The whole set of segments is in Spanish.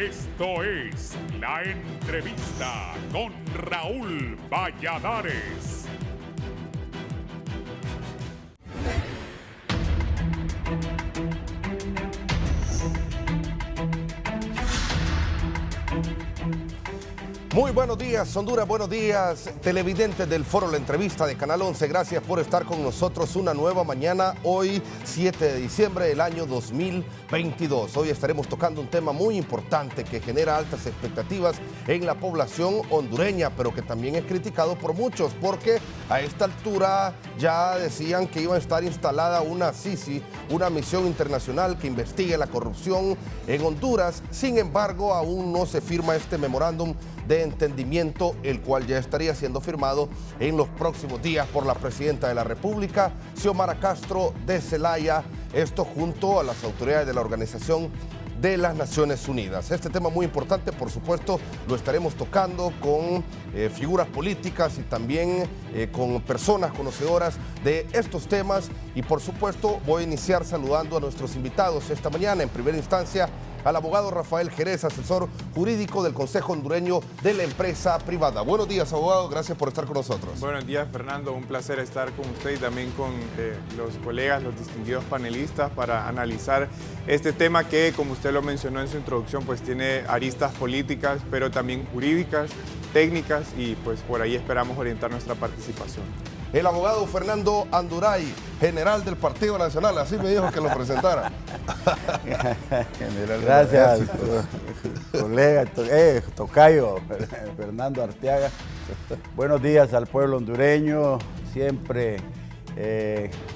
Esto es La Entrevista con Raúl Valladares. Muy buenos días, Honduras, buenos días, televidentes del Foro La Entrevista de Canal 11. Gracias por estar con nosotros una nueva mañana, hoy 7 de diciembre del año 2022. Hoy estaremos tocando un tema muy importante que genera altas expectativas en la población hondureña, pero que también es criticado por muchos, porque a esta altura ya decían que iba a estar instalada una CICI, una misión internacional que investigue la corrupción en Honduras. Sin embargo, aún no se firma este memorándum de entendimiento, el cual ya estaría siendo firmado en los próximos días por la presidenta de la República, Xiomara Castro de Zelaya, esto junto a las autoridades de la Organización de las Naciones Unidas. Este tema muy importante, por supuesto, lo estaremos tocando con figuras políticas y también con personas conocedoras de estos temas. Y por supuesto, voy a iniciar saludando a nuestros invitados esta mañana. En primera instancia, al abogado Rafael Jerez, asesor jurídico del Consejo Hondureño de la Empresa Privada. Buenos días, abogado, gracias por estar con nosotros. Buenos días, Fernando, un placer estar con usted y también con los colegas, los distinguidos panelistas para analizar este tema que, como usted lo mencionó en su introducción, pues tiene aristas políticas, pero también jurídicas, técnicas, y pues por ahí esperamos orientar nuestra participación. El abogado Fernando Anduray, general del Partido Nacional, así me dijo que lo presentara. Gracias, colega, tocayo, Fernando Arteaga. Buenos días al pueblo hondureño, siempre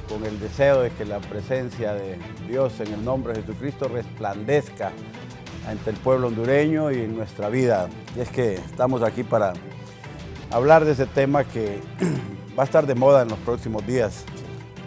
con el deseo de que la presencia de Dios en el nombre de Jesucristo resplandezca ante el pueblo hondureño y en nuestra vida. Y es que estamos aquí para hablar de ese tema que va a estar de moda en los próximos días.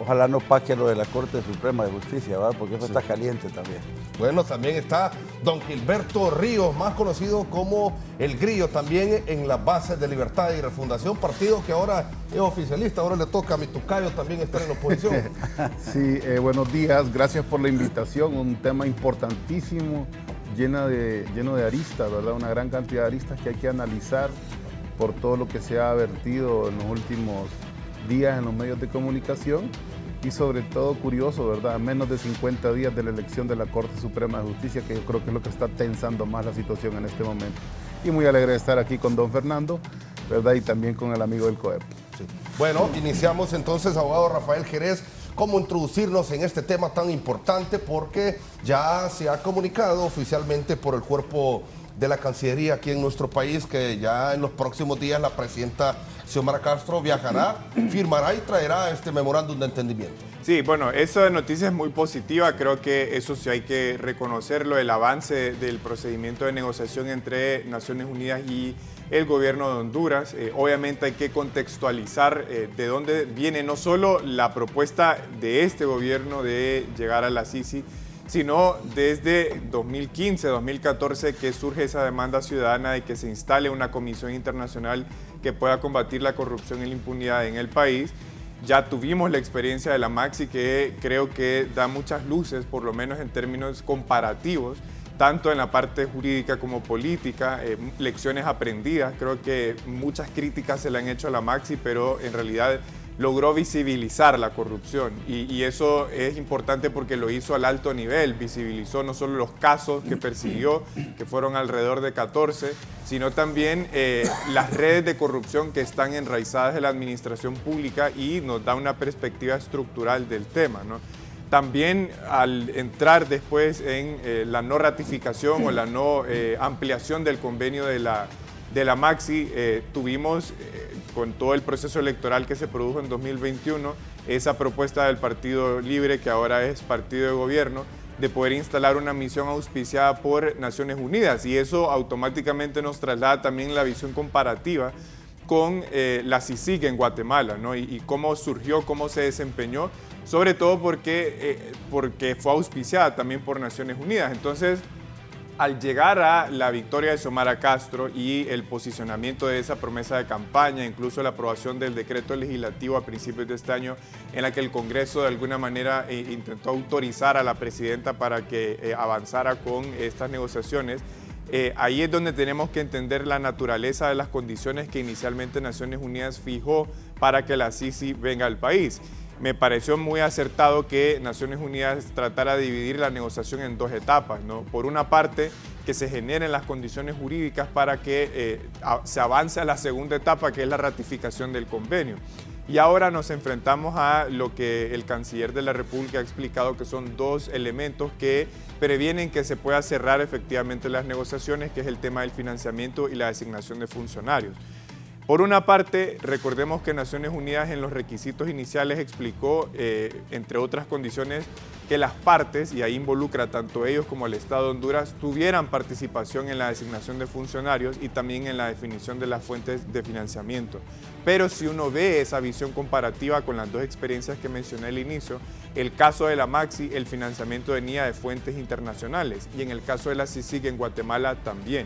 Ojalá no paque lo de la Corte Suprema de Justicia, ¿verdad? Porque eso está caliente también. Bueno, también está don Gilberto Ríos, más conocido como El Grillo, también en las bases de Libertad y Refundación, partido que ahora es oficialista, ahora le toca a mi tocayo también estar en la oposición. Sí, buenos días, gracias por la invitación, un tema importantísimo, lleno de aristas, ¿verdad? Una gran cantidad de aristas que hay que analizar por todo lo que se ha vertido en los últimos días en los medios de comunicación y sobre todo curioso, ¿verdad? A menos de 50 días de la elección de la Corte Suprema de Justicia, que yo creo que es lo que está tensando más la situación en este momento. Y muy alegre de estar aquí con don Fernando, ¿verdad? Y también con el amigo del COEP. Sí. Bueno, iniciamos entonces, abogado Rafael Jerez, cómo introducirnos en este tema tan importante, porque ya se ha comunicado oficialmente por el cuerpo de la Cancillería aquí en nuestro país que ya en los próximos días la presidenta Xiomara Castro viajará, firmará y traerá este memorándum de entendimiento. Sí, bueno, esa noticia es muy positiva, creo que eso sí hay que reconocerlo, el avance del procedimiento de negociación entre Naciones Unidas y el gobierno de Honduras. Obviamente hay que contextualizar de dónde viene no solo la propuesta de este gobierno de llegar a la CICI, sino desde 2015, 2014 que surge esa demanda ciudadana de que se instale una comisión internacional que pueda combatir la corrupción y la impunidad en el país. Ya tuvimos la experiencia de la Maxi, que creo que da muchas luces, por lo menos en términos comparativos, tanto en la parte jurídica como política, lecciones aprendidas. Creo que muchas críticas se le han hecho a la Maxi, pero en realidad logró visibilizar la corrupción y eso es importante porque lo hizo al alto nivel, visibilizó no solo los casos que persiguió, que fueron alrededor de 14, sino también las redes de corrupción que están enraizadas en la administración pública y nos da una perspectiva estructural del tema, ¿no? También al entrar después en la no ratificación o la no ampliación del convenio de la Maxi, tuvimos con todo el proceso electoral que se produjo en 2021, esa propuesta del Partido Libre, que ahora es partido de gobierno, de poder instalar una misión auspiciada por Naciones Unidas, y eso automáticamente nos traslada también la visión comparativa con la CICIG en Guatemala, ¿no? Y cómo surgió, cómo se desempeñó, sobre todo porque fue auspiciada también por Naciones Unidas. Entonces, al llegar a la victoria de Xiomara Castro y el posicionamiento de esa promesa de campaña, incluso la aprobación del decreto legislativo a principios de este año, en la que el Congreso de alguna manera intentó autorizar a la presidenta para que avanzara con estas negociaciones, ahí es donde tenemos que entender la naturaleza de las condiciones que inicialmente Naciones Unidas fijó para que la Sisi venga al país. Me pareció muy acertado que Naciones Unidas tratara de dividir la negociación en dos etapas, ¿no? Por una parte, que se generen las condiciones jurídicas para que se avance a la segunda etapa, que es la ratificación del convenio. Y ahora nos enfrentamos a lo que el canciller de la República ha explicado, que son dos elementos que previenen que se pueda cerrar efectivamente las negociaciones, que es el tema del financiamiento y la designación de funcionarios. Por una parte, recordemos que Naciones Unidas en los requisitos iniciales explicó, entre otras condiciones, que las partes, y ahí involucra tanto ellos como el Estado de Honduras, tuvieran participación en la designación de funcionarios y también en la definición de las fuentes de financiamiento. Pero si uno ve esa visión comparativa con las dos experiencias que mencioné al inicio, el caso de la Maxi, el financiamiento venía de fuentes internacionales, y en el caso de la CICIG en Guatemala también.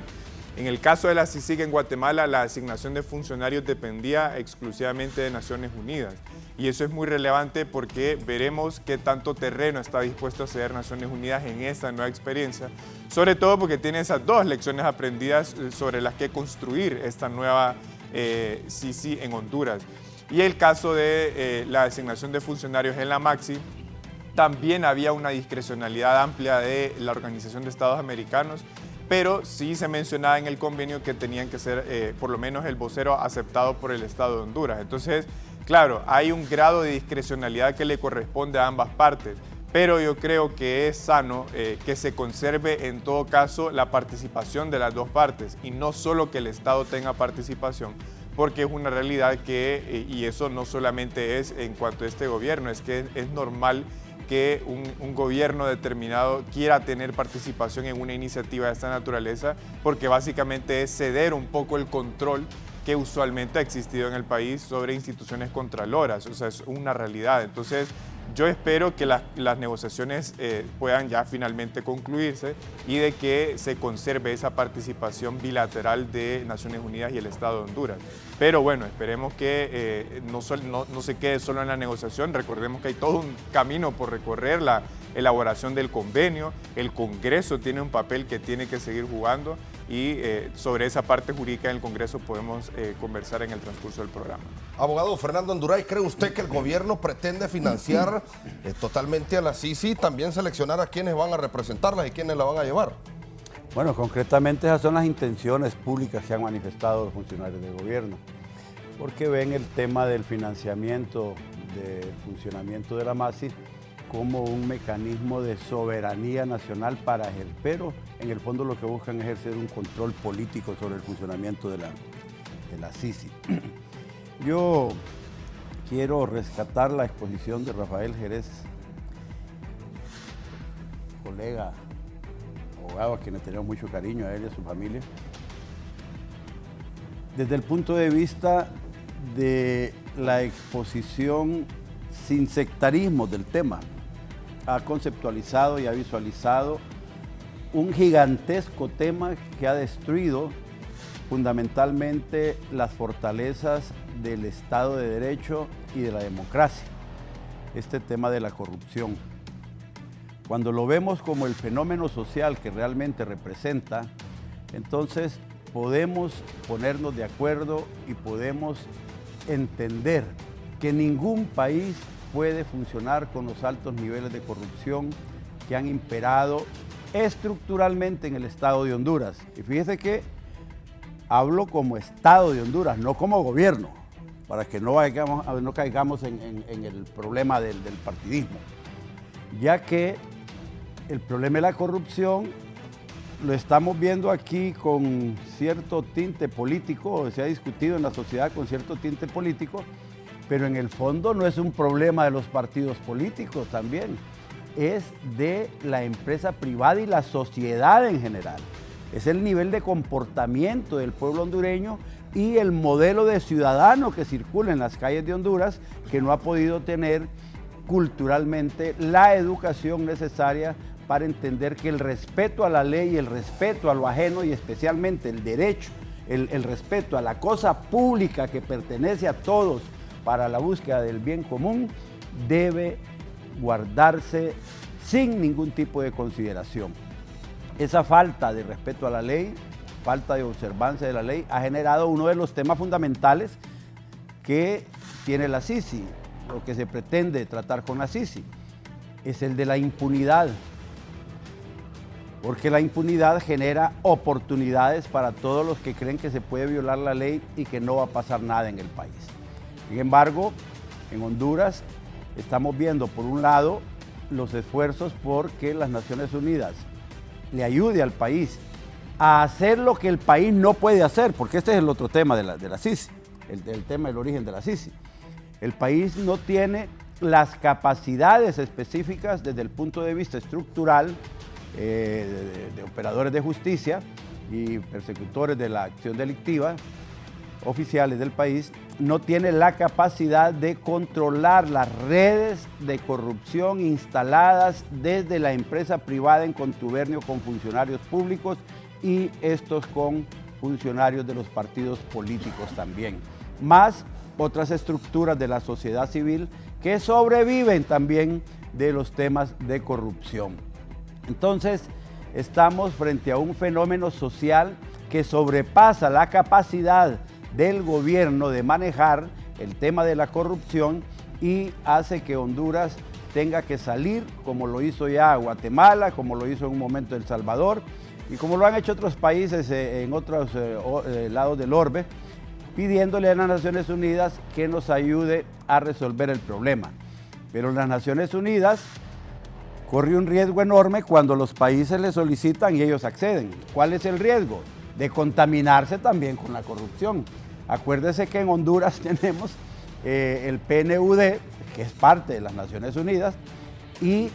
En el caso de la CICIG en Guatemala, la asignación de funcionarios dependía exclusivamente de Naciones Unidas. Y eso es muy relevante porque veremos qué tanto terreno está dispuesto a ceder Naciones Unidas en esta nueva experiencia, sobre todo porque tiene esas dos lecciones aprendidas sobre las que construir esta nueva CICI en Honduras. Y el caso de la designación de funcionarios en la Maxi, también había una discrecionalidad amplia de la Organización de Estados Americanos, pero sí se mencionaba en el convenio que tenían que ser por lo menos el vocero aceptado por el Estado de Honduras. Entonces, claro, hay un grado de discrecionalidad que le corresponde a ambas partes, pero yo creo que es sano que se conserve en todo caso la participación de las dos partes y no solo que el Estado tenga participación, porque es una realidad que, y eso no solamente es en cuanto a este gobierno, es que es normal que un gobierno determinado quiera tener participación en una iniciativa de esta naturaleza, porque básicamente es ceder un poco el control que usualmente ha existido en el país sobre instituciones contraloras, o sea, es una realidad. Entonces, yo espero que las negociaciones puedan ya finalmente concluirse y de que se conserve esa participación bilateral de Naciones Unidas y el Estado de Honduras. Pero bueno, esperemos que no se quede solo en la negociación. Recordemos que hay todo un camino por recorrer, la elaboración del convenio, el Congreso tiene un papel que tiene que seguir jugando y sobre esa parte jurídica en el Congreso podemos conversar en el transcurso del programa. Abogado Fernando Anduray, ¿cree usted que el gobierno pretende financiar totalmente a la CICI, también seleccionar a quienes van a representarla y quienes la van a llevar? Bueno, concretamente esas son las intenciones públicas que han manifestado los funcionarios del gobierno, porque ven el tema del financiamiento, del funcionamiento de la MASI como un mecanismo de soberanía nacional para ejercer, pero en el fondo lo que buscan es ejercer un control político sobre el funcionamiento de la CICI. Yo quiero rescatar la exposición de Rafael Jerez, colega, abogado a quienes tenemos mucho cariño, a él y a su familia, desde el punto de vista de la exposición sin sectarismo del tema. Ha conceptualizado y ha visualizado un gigantesco tema que ha destruido fundamentalmente las fortalezas del Estado de Derecho y de la democracia, este tema de la corrupción. Cuando lo vemos como el fenómeno social que realmente representa, entonces podemos ponernos de acuerdo y podemos entender que ningún país puede funcionar con los altos niveles de corrupción que han imperado estructuralmente en el Estado de Honduras. Y fíjese que hablo como Estado de Honduras, no como gobierno, para que no caigamos en el problema del partidismo, ya que el problema de la corrupción lo estamos viendo aquí con cierto tinte político, se ha discutido en la sociedad con cierto tinte político, pero en el fondo no es un problema de los partidos políticos también, es de la empresa privada y la sociedad en general. Es el nivel de comportamiento del pueblo hondureño y el modelo de ciudadano que circula en las calles de Honduras, que no ha podido tener culturalmente la educación necesaria para entender que el respeto a la ley, el respeto a lo ajeno y especialmente el derecho, el respeto a la cosa pública que pertenece a todos para la búsqueda del bien común, debe guardarse sin ningún tipo de consideración. Esa falta de respeto a la ley, falta de observancia de la ley, ha generado uno de los temas fundamentales que tiene la Sisi, lo que se pretende tratar con la Sisi, es el de la impunidad. Porque la impunidad genera oportunidades para todos los que creen que se puede violar la ley y que no va a pasar nada en el país. Sin embargo, en Honduras estamos viendo, por un lado, los esfuerzos porque las Naciones Unidas le ayude al país a hacer lo que el país no puede hacer, porque este es el otro tema de la Sisi, el tema del origen de la Sisi. El país no tiene las capacidades específicas desde el punto de vista estructural de operadores de justicia y persecutores de la acción delictiva, oficiales del país, no tiene la capacidad de controlar las redes de corrupción instaladas desde la empresa privada en contubernio con funcionarios públicos y estos con funcionarios de los partidos políticos también, más otras estructuras de la sociedad civil que sobreviven también de los temas de corrupción. Entonces, estamos frente a un fenómeno social que sobrepasa la capacidad del gobierno de manejar el tema de la corrupción y hace que Honduras tenga que salir, como lo hizo ya Guatemala, como lo hizo en un momento El Salvador y como lo han hecho otros países en otros lados del orbe, pidiéndole a las Naciones Unidas que nos ayude a resolver el problema. Pero las Naciones Unidas corre un riesgo enorme cuando los países le solicitan y ellos acceden. ¿Cuál es el riesgo? De contaminarse también con la corrupción. Acuérdese que en Honduras tenemos el PNUD, que es parte de las Naciones Unidas, y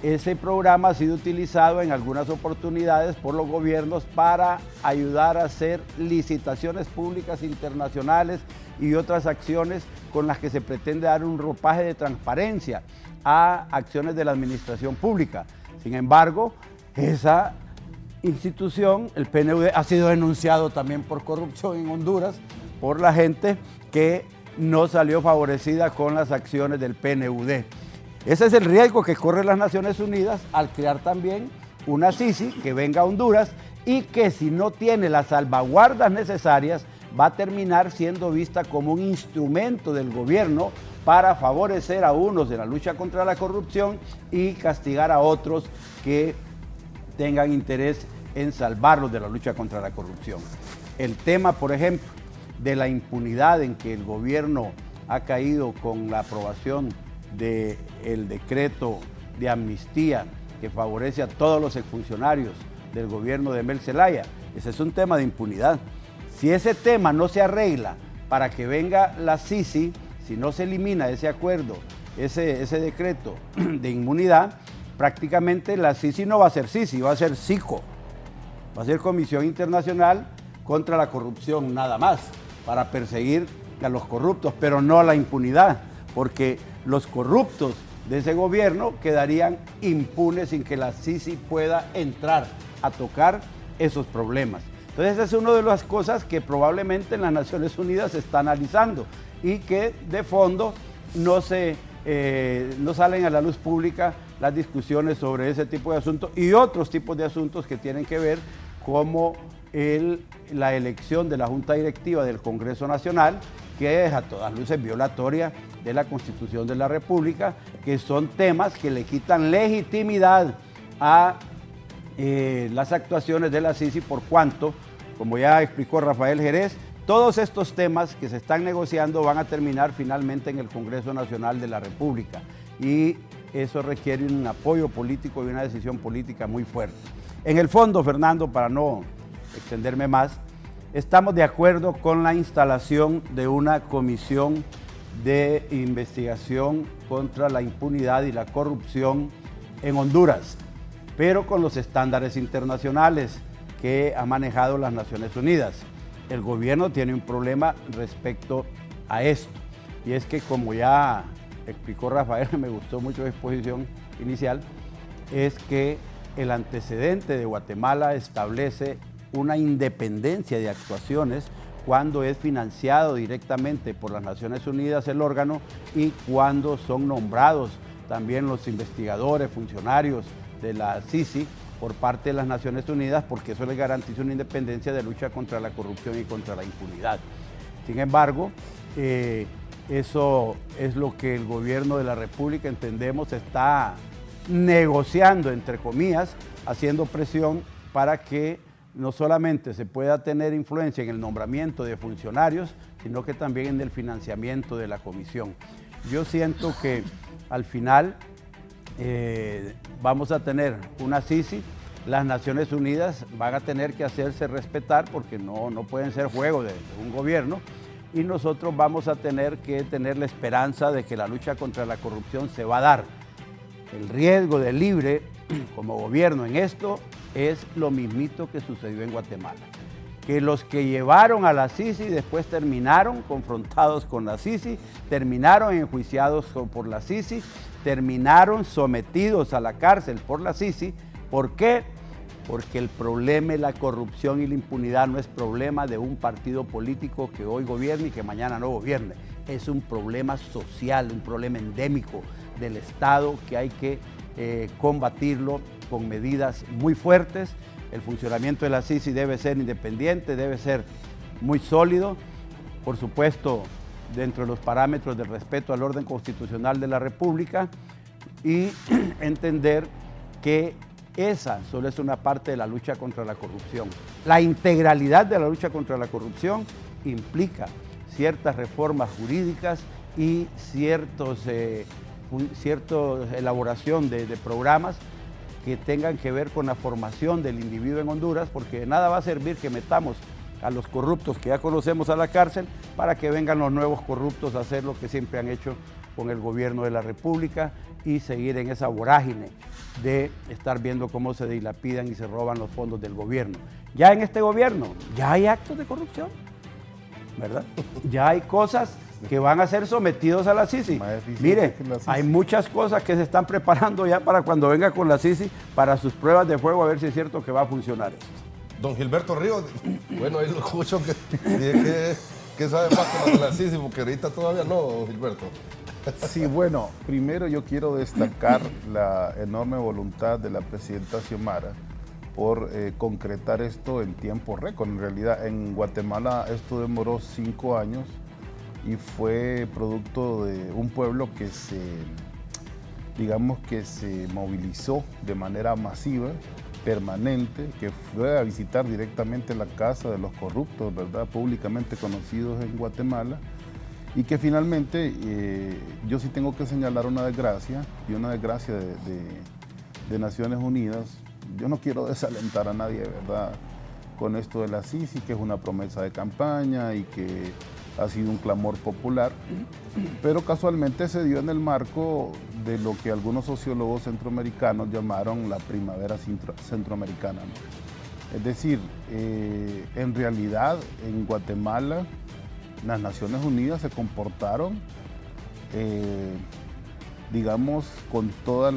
ese programa ha sido utilizado en algunas oportunidades por los gobiernos para ayudar a hacer licitaciones públicas internacionales y otras acciones con las que se pretende dar un ropaje de transparencia a acciones de la administración pública. Sin embargo, esa institución, el PNUD, ha sido denunciado también por corrupción en Honduras por la gente que no salió favorecida con las acciones del PNUD. Ese es el riesgo que corren las Naciones Unidas al crear también una Sisi que venga a Honduras y que si no tiene las salvaguardas necesarias va a terminar siendo vista como un instrumento del gobierno para favorecer a unos de la lucha contra la corrupción y castigar a otros que tengan interés en salvarlos de la lucha contra la corrupción. El tema, por ejemplo, de la impunidad en que el gobierno ha caído con la aprobación del decreto de amnistía que favorece a todos los exfuncionarios del gobierno de Mel Zelaya, ese es un tema de impunidad. Si ese tema no se arregla para que venga la Sisi, si no se elimina ese acuerdo, ese decreto de inmunidad, prácticamente la Sisi no va a ser Sisi, va a ser SICO, va a ser Comisión Internacional contra la Corrupción nada más, para perseguir a los corruptos, pero no a la impunidad, porque los corruptos de ese gobierno quedarían impunes sin que la Sisi pueda entrar a tocar esos problemas. Entonces esa es una de las cosas que probablemente en las Naciones Unidas se está analizando y que de fondo no salen a la luz pública las discusiones sobre ese tipo de asuntos y otros tipos de asuntos que tienen que ver como la elección de la Junta Directiva del Congreso Nacional, que es a todas luces violatoria de la Constitución de la República, que son temas que le quitan legitimidad a las actuaciones de la Sisi, por cuanto, como ya explicó Rafael Jerez, todos estos temas que se están negociando van a terminar finalmente en el Congreso Nacional de la República y eso requiere un apoyo político y una decisión política muy fuerte. En el fondo, Fernando, para no extenderme más, estamos de acuerdo con la instalación de una comisión de investigación contra la impunidad y la corrupción en Honduras, pero con los estándares internacionales que ha manejado las Naciones Unidas. El gobierno tiene un problema respecto a esto, y es que, como ya explicó Rafael, me gustó mucho la exposición inicial, es que el antecedente de Guatemala establece una independencia de actuaciones cuando es financiado directamente por las Naciones Unidas el órgano y cuando son nombrados también los investigadores, funcionarios de la Sisi por parte de las Naciones Unidas, porque eso les garantiza una independencia de lucha contra la corrupción y contra la impunidad. Sin embargo, eso es lo que el gobierno de la República, entendemos, está negociando, entre comillas, haciendo presión para que no solamente se pueda tener influencia en el nombramiento de funcionarios, sino que también en el financiamiento de la comisión. Yo siento que al final vamos a tener una CICI, las Naciones Unidas van a tener que hacerse respetar porque no pueden ser juego de un gobierno, y nosotros vamos a tener que tener la esperanza de que la lucha contra la corrupción se va a dar. El riesgo de libre como gobierno en esto es lo mismito que sucedió en Guatemala, que los que llevaron a la CICI después terminaron confrontados con la CICI, terminaron enjuiciados por la CICI, terminaron sometidos a la cárcel por la CICI. ¿Por qué? Porque el problema de la corrupción y la impunidad no es problema de un partido político que hoy gobierne y que mañana no gobierne. Es un problema social, un problema endémico del Estado que hay que combatirlo con medidas muy fuertes. El funcionamiento de la CICI debe ser independiente, debe ser muy sólido, por supuesto, dentro de los parámetros del respeto al orden constitucional de la República, y entender que esa solo es una parte de la lucha contra la corrupción. La integralidad de la lucha contra la corrupción implica ciertas reformas jurídicas y cierta elaboración de programas que tengan que ver con la formación del individuo en Honduras, porque de nada va a servir que metamos a los corruptos que ya conocemos a la cárcel para que vengan los nuevos corruptos a hacer lo que siempre han hecho con el gobierno de la República y seguir en esa vorágine de estar viendo cómo se dilapidan y se roban los fondos del gobierno. Ya en este gobierno ya hay actos de corrupción, ¿verdad? Ya hay cosas que van a ser sometidos a la CICI. Mire, hay muchas cosas que se están preparando ya para cuando venga con la CICI para sus pruebas de fuego, a ver si es cierto que va a funcionar esto. Don Gilberto Ríos, bueno, ahí lo escucho que sabe más que lo de la CICI, porque ahorita todavía no, don Gilberto. Sí, bueno, primero yo quiero destacar la enorme voluntad de la presidenta Xiomara por concretar esto en tiempo récord. En realidad, en Guatemala esto demoró 5 años y fue producto de un pueblo que se movilizó de manera masiva, permanente, que fue a visitar directamente la casa de los corruptos, ¿verdad?, públicamente conocidos en Guatemala, y que finalmente yo sí tengo que señalar una desgracia, y una desgracia de Naciones Unidas. Yo no quiero desalentar a nadie, ¿verdad?, con esto de la CICI, que es una promesa de campaña y que ha sido un clamor popular, pero casualmente se dio en el marco de lo que algunos sociólogos centroamericanos llamaron la primavera centroamericana, ¿no? Es decir, en realidad en Guatemala las Naciones Unidas se comportaron, digamos, con toda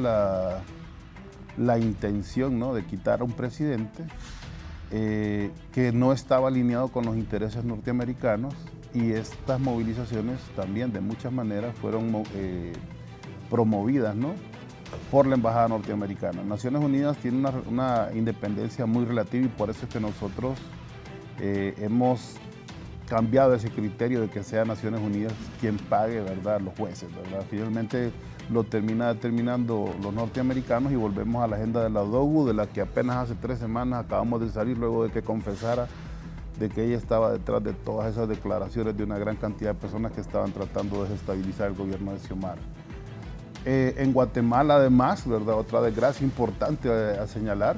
la intención, ¿no?, de quitar a un presidente que no estaba alineado con los intereses norteamericanos, y estas movilizaciones también de muchas maneras fueron promovidas, ¿no?, por la Embajada norteamericana. Naciones Unidas tiene una independencia muy relativa, y por eso es que nosotros hemos cambiado ese criterio de que sea Naciones Unidas quien pague, ¿verdad?, los jueces, ¿verdad? Finalmente lo termina determinando los norteamericanos, y volvemos a la agenda de la ODOGU, de la que apenas hace 3 semanas acabamos de salir, luego de que confesara de que ella estaba detrás de todas esas declaraciones de una gran cantidad de personas que estaban tratando de desestabilizar el gobierno de Xiomara. En Guatemala, además, ¿verdad?, otra desgracia importante a señalar,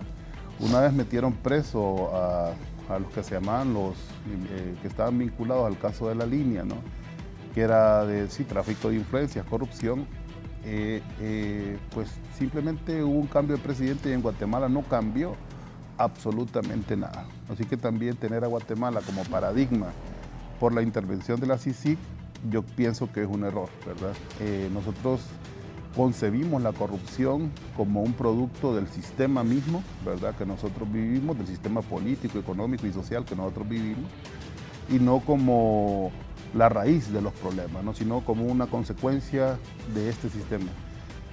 una vez metieron preso a los que se llamaban que estaban vinculados al caso de La Línea, ¿no?, que era de tráfico de influencias, corrupción. Pues simplemente hubo un cambio de presidente y en Guatemala no cambió absolutamente nada. Así que también tener a Guatemala como paradigma por la intervención de la CICIG, yo pienso que es un error, ¿verdad? Nosotros concebimos la corrupción como un producto del sistema mismo, ¿verdad?, que nosotros vivimos, del sistema político, económico y social que nosotros vivimos, y no como la raíz de los problemas, ¿no?, sino como una consecuencia de este sistema.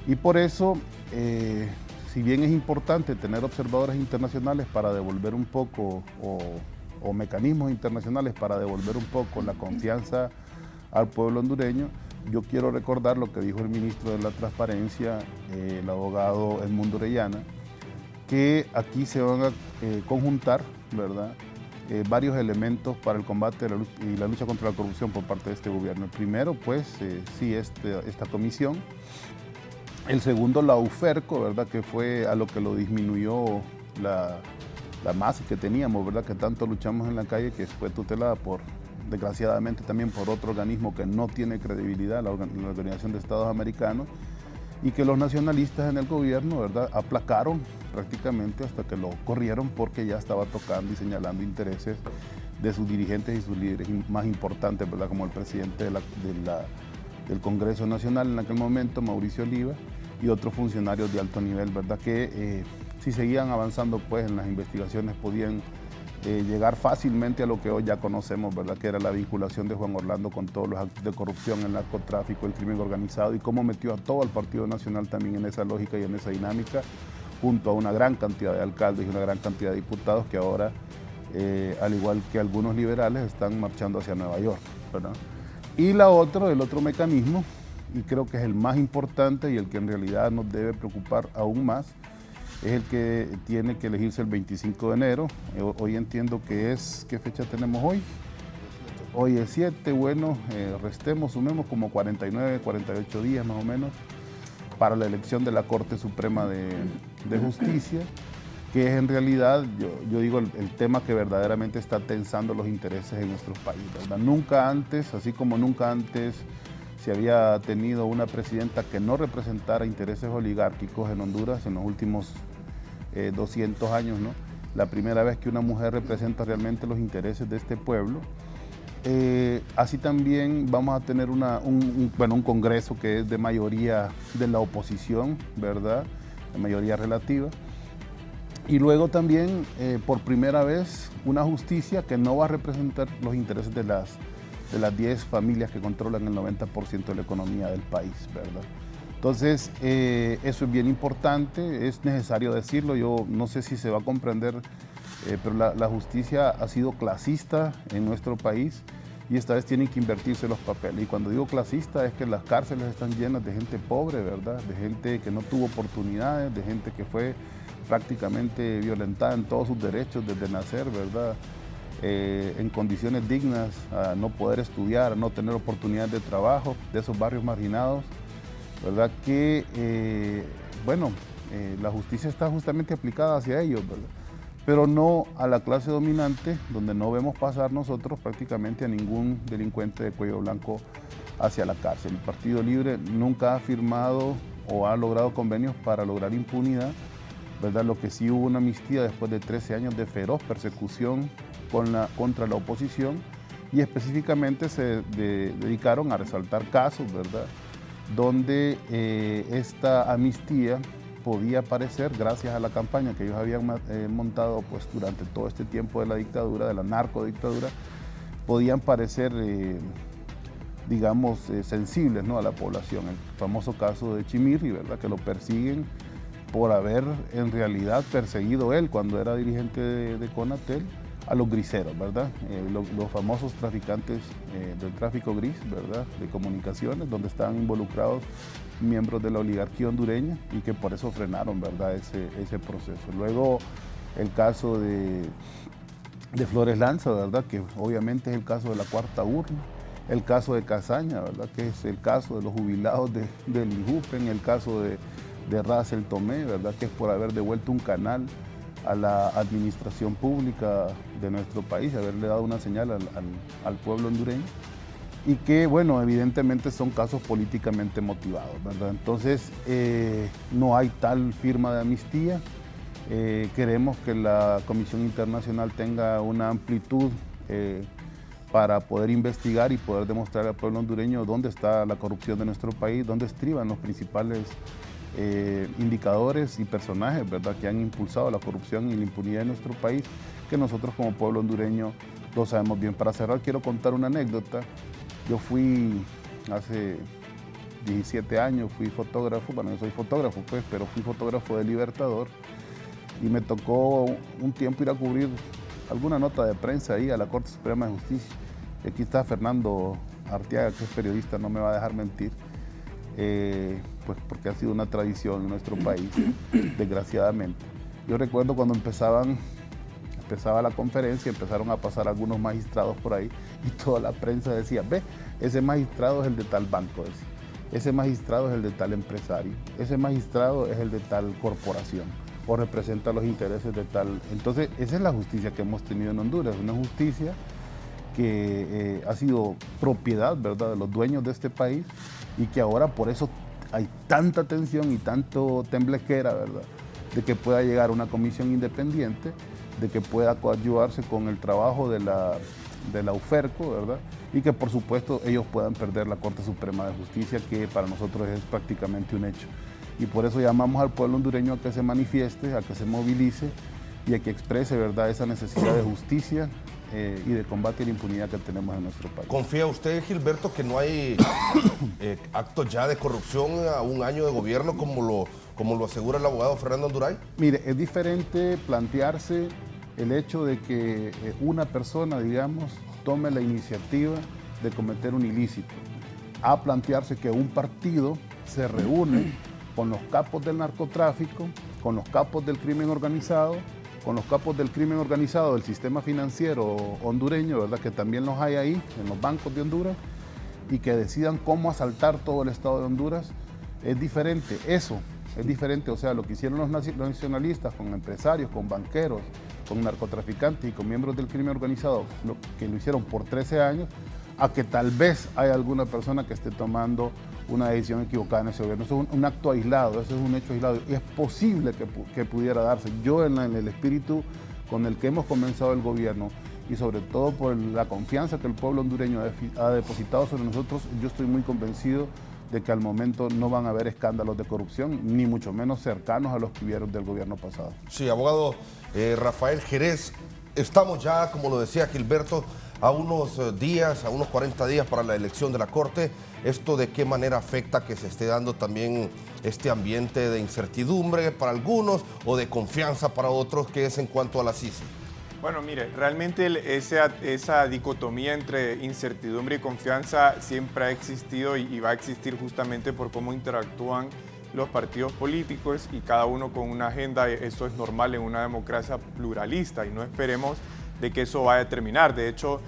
Y por eso, si bien es importante tener observadores internacionales para devolver un poco, o mecanismos internacionales para devolver un poco la confianza al pueblo hondureño, yo quiero recordar lo que dijo el ministro de la Transparencia, el abogado Edmundo Orellana, que aquí se van a conjuntar, ¿verdad?, varios elementos para el combate y la lucha contra la corrupción por parte de este gobierno. El primero, pues, sí, esta comisión. El segundo, la UFERCO, ¿verdad?, que fue a lo que lo disminuyó la masa que teníamos, ¿verdad?, que tanto luchamos en la calle, que fue tutelada desgraciadamente también por otro organismo que no tiene credibilidad, la Organización de Estados Americanos, y que los nacionalistas en el gobierno, ¿verdad?, aplacaron prácticamente hasta que lo corrieron porque ya estaba tocando y señalando intereses de sus dirigentes y sus líderes más importantes, ¿verdad?, como el presidente del Congreso Nacional en aquel momento, Mauricio Oliva, y otros funcionarios de alto nivel, ¿verdad?, que si seguían avanzando pues en las investigaciones podían llegar fácilmente a lo que hoy ya conocemos, ¿verdad?, que era la vinculación de Juan Orlando con todos los actos de corrupción, el narcotráfico, el crimen organizado, y cómo metió a todo el Partido Nacional también en esa lógica y en esa dinámica, junto a una gran cantidad de alcaldes y una gran cantidad de diputados que ahora, al igual que algunos liberales, están marchando hacia Nueva York, ¿verdad? Y el otro mecanismo, y creo que es el más importante y el que en realidad nos debe preocupar aún más, es el que tiene que elegirse el 25 de enero. Hoy entiendo que es, ¿qué fecha tenemos hoy? Hoy es 7, bueno, sumemos como 49, 48 días más o menos para la elección de la Corte Suprema de Justicia, que es en realidad, yo digo, el tema que verdaderamente está tensando los intereses en nuestros países, ¿verdad? Nunca antes, así como nunca antes se había tenido una presidenta que no representara intereses oligárquicos en Honduras en los últimos 200 años, ¿no? La primera vez que una mujer representa realmente los intereses de este pueblo. Así también vamos a tener un Congreso que es de mayoría de la oposición, ¿verdad?, de mayoría relativa. Y luego también, por primera vez, una justicia que no va a representar los intereses de las 10 familias que controlan el 90% de la economía del país, ¿verdad? Entonces, eso es bien importante, es necesario decirlo. Yo no sé si se va a comprender, pero la justicia ha sido clasista en nuestro país y esta vez tienen que invertirse los papeles. Y cuando digo clasista es que las cárceles están llenas de gente pobre, ¿verdad? De gente que no tuvo oportunidades, de gente que fue prácticamente violentada en todos sus derechos desde nacer, ¿verdad? En condiciones dignas, a no poder estudiar, a no tener oportunidades de trabajo, de esos barrios marginados, ¿verdad? Que, la justicia está justamente aplicada hacia ellos, ¿verdad?, pero no a la clase dominante, donde no vemos pasar nosotros prácticamente a ningún delincuente de cuello blanco hacia la cárcel. El Partido Libre nunca ha firmado o ha logrado convenios para lograr impunidad, ¿verdad? Lo que sí hubo una amnistía después de 13 años de feroz persecución contra la oposición, y específicamente se dedicaron a resaltar casos, ¿verdad?, donde esta amnistía podía aparecer gracias a la campaña que ellos habían montado pues, durante todo este tiempo de la dictadura, de la narcodictadura, podían parecer, sensibles, ¿no?, a la población. El famoso caso de Chimirri, ¿verdad?, que lo persiguen por haber en realidad perseguido él cuando era dirigente de Conatel a los griseros, ¿verdad? Los famosos traficantes del tráfico gris, ¿verdad?, de comunicaciones, donde estaban involucrados miembros de la oligarquía hondureña y que por eso frenaron, ¿verdad?, ese proceso. Luego el caso de Flores Lanza, ¿verdad?, que obviamente es el caso de la cuarta urna, el caso de Casaña, ¿verdad?, que es el caso de los jubilados del INJUPEN, el caso de Russell Tomé, ¿verdad?, que es por haber devuelto un canal a la administración pública de nuestro país, haberle dado una señal al pueblo hondureño, y que, bueno, evidentemente son casos políticamente motivados, ¿verdad? Entonces, no hay tal firma de amnistía. Queremos que la Comisión Internacional tenga una amplitud para poder investigar y poder demostrar al pueblo hondureño dónde está la corrupción de nuestro país, dónde estriban los principales indicadores y personajes, ¿verdad?, que han impulsado la corrupción y la impunidad en nuestro país, que nosotros como pueblo hondureño lo sabemos bien. Para cerrar, quiero contar una anécdota. Yo fui hace 17 años fui fotógrafo, bueno, yo soy fotógrafo pues, pero fui fotógrafo de Libertador y me tocó un tiempo ir a cubrir alguna nota de prensa ahí a la Corte Suprema de Justicia. Y aquí está Fernando Arteaga, que es periodista, no me va a dejar mentir, pues porque ha sido una tradición en nuestro país, desgraciadamente. Yo recuerdo cuando empezaba la conferencia, empezaron a pasar algunos magistrados por ahí y toda la prensa decía, ve, ese magistrado es el de tal banco, decía. Ese magistrado es el de tal empresario, ese magistrado es el de tal corporación o representa los intereses de tal. Entonces, esa es la justicia que hemos tenido en Honduras, una justicia que ha sido propiedad, ¿verdad?, de los dueños de este país y que ahora por eso hay tanta tensión y tanto temblequera, ¿verdad?, de que pueda llegar una comisión independiente, de que pueda coadyuvarse con el trabajo de la UFERCO, ¿verdad?, y que por supuesto ellos puedan perder la Corte Suprema de Justicia, que para nosotros es prácticamente un hecho. Y por eso llamamos al pueblo hondureño a que se manifieste, a que se movilice y a que exprese, ¿verdad?, esa necesidad de justicia y de combate a la impunidad que tenemos en nuestro país. ¿Confía usted, Gilberto, que no hay actos ya de corrupción a un año de gobierno como lo asegura el abogado Fernando Anduray? Mire, es diferente plantearse el hecho de que una persona, digamos, tome la iniciativa de cometer un ilícito, a plantearse que un partido se reúne con los capos del narcotráfico, con los capos del crimen organizado, con los capos del crimen organizado del sistema financiero hondureño, ¿verdad?, que también los hay ahí, en los bancos de Honduras, y que decidan cómo asaltar todo el Estado de Honduras. Es diferente, eso es diferente, o sea, lo que hicieron los nacionalistas con empresarios, con banqueros, con narcotraficantes y con miembros del crimen organizado, que lo hicieron por 13 años, a que tal vez haya alguna persona que esté tomando una decisión equivocada en ese gobierno. Eso es un acto aislado, eso es un hecho aislado y es posible que pudiera darse. Yo en el espíritu con el que hemos comenzado el gobierno y sobre todo por la confianza que el pueblo hondureño ha depositado sobre nosotros, yo estoy muy convencido de que al momento no van a haber escándalos de corrupción, ni mucho menos cercanos a los que hubieron del gobierno pasado. Sí, abogado Rafael Jerez, estamos ya, como lo decía Gilberto, a unos días, a unos 40 días para la elección de la Corte. ¿Esto de qué manera afecta que se esté dando también este ambiente de incertidumbre para algunos o de confianza para otros, que es en cuanto a la CICI? Bueno, mire, realmente esa dicotomía entre incertidumbre y confianza siempre ha existido y va a existir justamente por cómo interactúan los partidos políticos y cada uno con una agenda. Eso es normal en una democracia pluralista y no esperemos de que eso vaya a terminar. De hecho,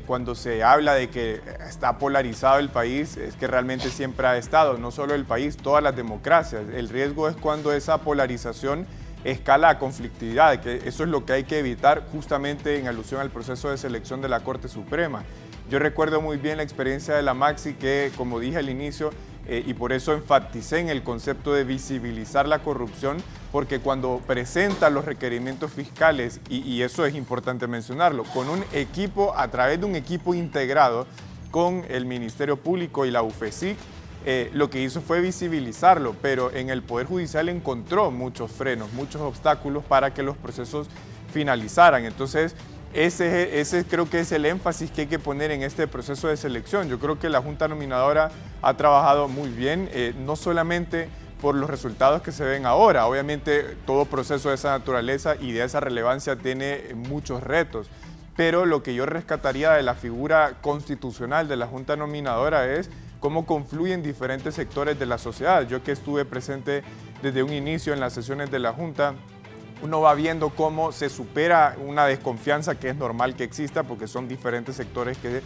cuando se habla de que está polarizado el país, es que realmente siempre ha estado, no solo el país, todas las democracias. El riesgo es cuando esa polarización escala a conflictividad, que eso es lo que hay que evitar justamente en alusión al proceso de selección de la Corte Suprema. Yo recuerdo muy bien la experiencia de la Maxi que, como dije al inicio, y por eso enfaticé en el concepto de visibilizar la corrupción, porque cuando presenta los requerimientos fiscales, y eso es importante mencionarlo, con un equipo, a través de un equipo integrado con el Ministerio Público y la UFESIC, lo que hizo fue visibilizarlo, pero en el Poder Judicial encontró muchos frenos, muchos obstáculos para que los procesos finalizaran. Entonces, ese creo que es el énfasis que hay que poner en este proceso de selección. Yo creo que la Junta Nominadora ha trabajado muy bien, no solamente por los resultados que se ven ahora. Obviamente, todo proceso de esa naturaleza y de esa relevancia tiene muchos retos, pero lo que yo rescataría de la figura constitucional de la Junta Nominadora es cómo confluyen diferentes sectores de la sociedad. Yo que estuve presente desde un inicio en las sesiones de la Junta, uno va viendo cómo se supera una desconfianza que es normal que exista porque son diferentes sectores que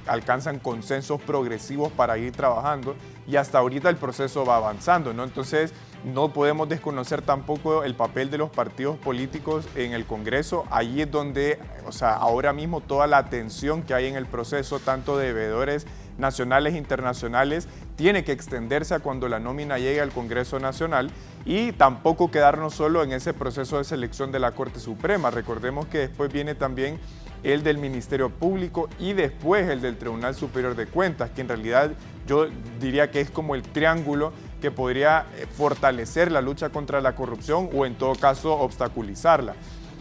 alcanzan consensos progresivos para ir trabajando y hasta ahorita el proceso va avanzando, ¿no? Entonces no podemos desconocer tampoco el papel de los partidos políticos en el Congreso. Ahí es donde, o sea, ahora mismo toda la atención que hay en el proceso, tanto de veedores nacionales e internacionales, tiene que extenderse a cuando la nómina llegue al Congreso Nacional y tampoco quedarnos solo en ese proceso de selección de la Corte Suprema. Recordemos que después viene también el del Ministerio Público y después el del Tribunal Superior de Cuentas, que en realidad yo diría que es como el triángulo que podría fortalecer la lucha contra la corrupción o en todo caso obstaculizarla.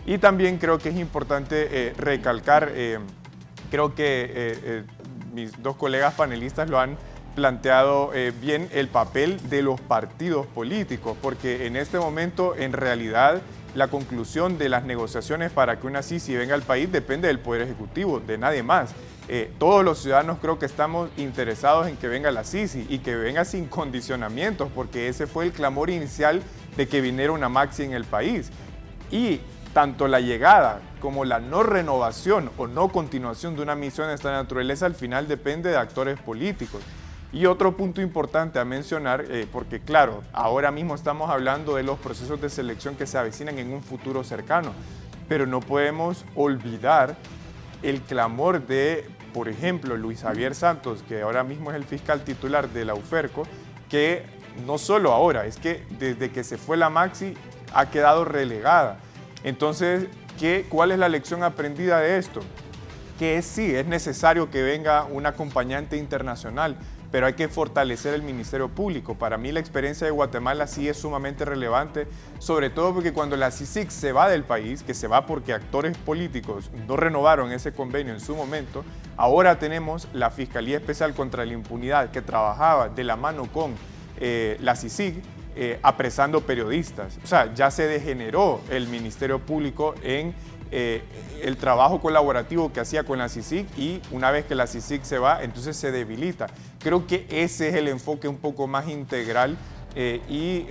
Y también creo que es importante recalcar, creo que mis dos colegas panelistas lo han planteado bien el papel de los partidos políticos, porque en este momento, en realidad, la conclusión de las negociaciones para que una CICI venga al país depende del Poder Ejecutivo, de nadie más. Todos los ciudadanos creo que estamos interesados en que venga la CICI y que venga sin condicionamientos, porque ese fue el clamor inicial de que viniera una Maxi en el país. Y tanto la llegada como la no renovación o no continuación de una misión de esta naturaleza al final depende de actores políticos. Y otro punto importante a mencionar, porque claro, ahora mismo estamos hablando de los procesos de selección que se avecinan en un futuro cercano, pero no podemos olvidar el clamor de, por ejemplo, Luis Javier Santos, que ahora mismo es el fiscal titular de la UFERCO, que no solo ahora, es que desde que se fue la Maxi ha quedado relegada. Entonces, ¿cuál es la lección aprendida de esto? Que sí, es necesario que venga un acompañante internacional, pero hay que fortalecer el Ministerio Público. Para mí la experiencia de Guatemala sí es sumamente relevante, sobre todo porque cuando la CICIG se va del país, que se va porque actores políticos no renovaron ese convenio en su momento, ahora tenemos la Fiscalía Especial contra la Impunidad que trabajaba de la mano con la CICIG, apresando periodistas. O sea, ya se degeneró el Ministerio Público en el trabajo colaborativo que hacía con la CICIG, y una vez que la CICIG se va, entonces se debilita. Creo que ese es el enfoque un poco más integral y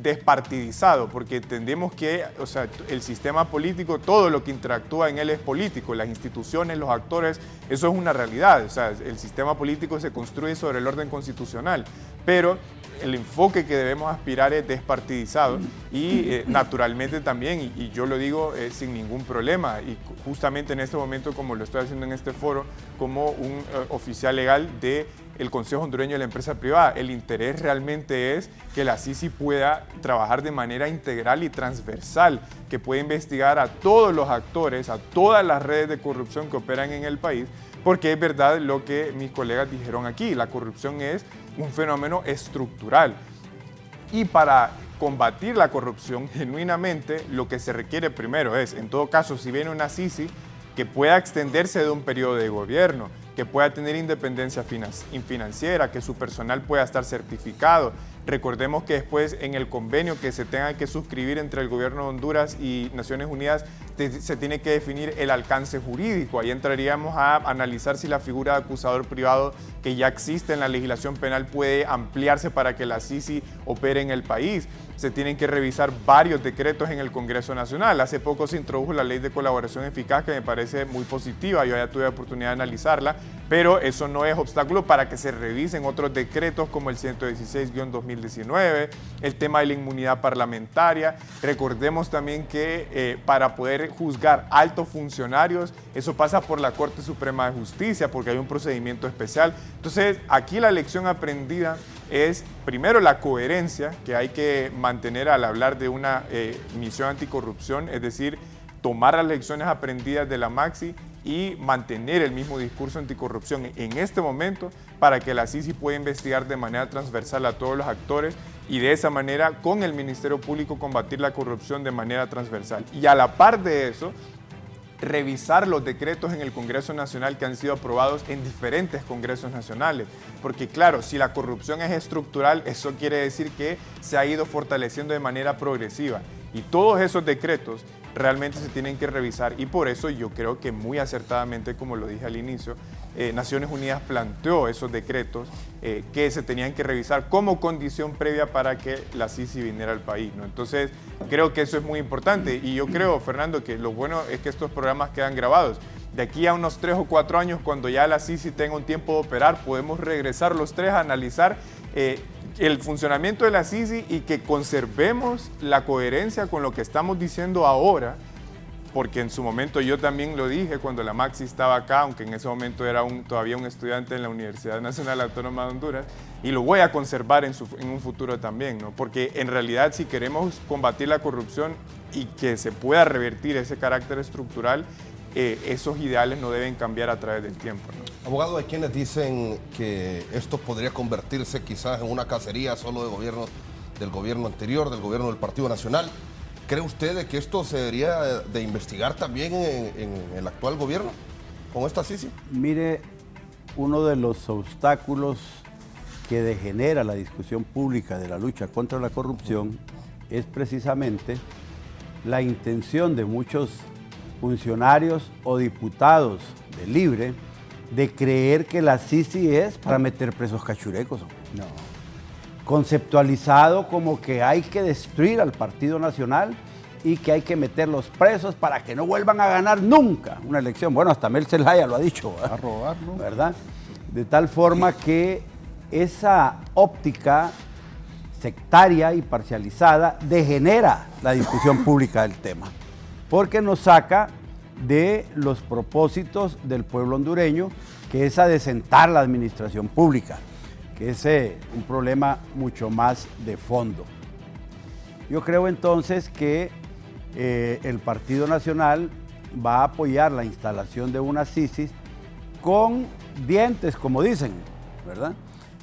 despartidizado, porque entendemos que, o sea, el sistema político, todo lo que interactúa en él es político, las instituciones, los actores, eso es una realidad. O sea, el sistema político se construye sobre el orden constitucional, pero el enfoque que debemos aspirar es despartidizado y naturalmente también, y yo lo digo sin ningún problema, y justamente en este momento, como lo estoy haciendo en este foro, como un oficial legal del Consejo Hondureño de la Empresa Privada, el interés realmente es que la CICI pueda trabajar de manera integral y transversal, que pueda investigar a todos los actores, a todas las redes de corrupción que operan en el país, porque es verdad lo que mis colegas dijeron aquí, la corrupción es un fenómeno estructural. Y para combatir la corrupción genuinamente, lo que se requiere primero es, en todo caso, si viene una CICI, que pueda extenderse de un periodo de gobierno, que pueda tener independencia financiera, que su personal pueda estar certificado. Recordemos que después en el convenio que se tenga que suscribir entre el gobierno de Honduras y Naciones Unidas se tiene que definir el alcance jurídico. Ahí entraríamos a analizar si la figura de acusador privado que ya existe en la legislación penal puede ampliarse para que la CICI opere en el país. Se tienen que revisar varios decretos en el Congreso Nacional. Hace poco se introdujo la Ley de Colaboración Eficaz, que me parece muy positiva, yo ya tuve la oportunidad de analizarla, pero eso no es obstáculo para que se revisen otros decretos como el 116-2019, el tema de la inmunidad parlamentaria. Recordemos también que para poder juzgar altos funcionarios, eso pasa por la Corte Suprema de Justicia, porque hay un procedimiento especial. Entonces, aquí la lección aprendida es, primero, la coherencia que hay que mantener al hablar de una misión anticorrupción, es decir, tomar las lecciones aprendidas de la Maxi y mantener el mismo discurso anticorrupción en este momento para que la CICI pueda investigar de manera transversal a todos los actores y de esa manera con el Ministerio Público combatir la corrupción de manera transversal. Y a la par de eso, revisar los decretos en el Congreso Nacional que han sido aprobados en diferentes congresos nacionales. Porque claro, si la corrupción es estructural, eso quiere decir que se ha ido fortaleciendo de manera progresiva. Y todos esos decretos realmente se tienen que revisar, y por eso yo creo que muy acertadamente, como lo dije al inicio, Naciones Unidas planteó esos decretos que se tenían que revisar como condición previa para que la CICI viniera al país, ¿no? Entonces, creo que eso es muy importante, y yo creo, Fernando, que lo bueno es que estos programas quedan grabados. De aquí a unos 3 o 4 años, cuando ya la CICI tenga un tiempo de operar, podemos regresar los tres a analizar el funcionamiento de la CICI y que conservemos la coherencia con lo que estamos diciendo ahora, porque en su momento yo también lo dije cuando la Maxi estaba acá, aunque en ese momento era todavía un estudiante en la Universidad Nacional Autónoma de Honduras, y lo voy a conservar en un futuro también, ¿no? Porque en realidad, si queremos combatir la corrupción y que se pueda revertir ese carácter estructural, esos ideales no deben cambiar a través del tiempo, ¿no? Abogado, hay quienes dicen que esto podría convertirse quizás en una cacería solo del gobierno anterior, del gobierno del Partido Nacional. ¿Cree usted de que esto se debería de investigar también en el actual gobierno con esta CICI? Mire, uno de los obstáculos que degenera la discusión pública de la lucha contra la corrupción es precisamente la intención de muchos funcionarios o diputados de Libre de creer que la CICI es para meter presos cachurecos. No. Conceptualizado como que hay que destruir al Partido Nacional y que hay que meterlos presos para que no vuelvan a ganar nunca una elección. Bueno, hasta Mel Zelaya lo ha dicho. A robar, ¿no? ¿Verdad? De tal forma que esa óptica sectaria y parcializada degenera la discusión pública del tema, porque nos saca de los propósitos del pueblo hondureño, que es adecentar la administración pública, que es un problema mucho más de fondo. Yo creo entonces que el Partido Nacional va a apoyar la instalación de una CICI con dientes, como dicen, ¿verdad?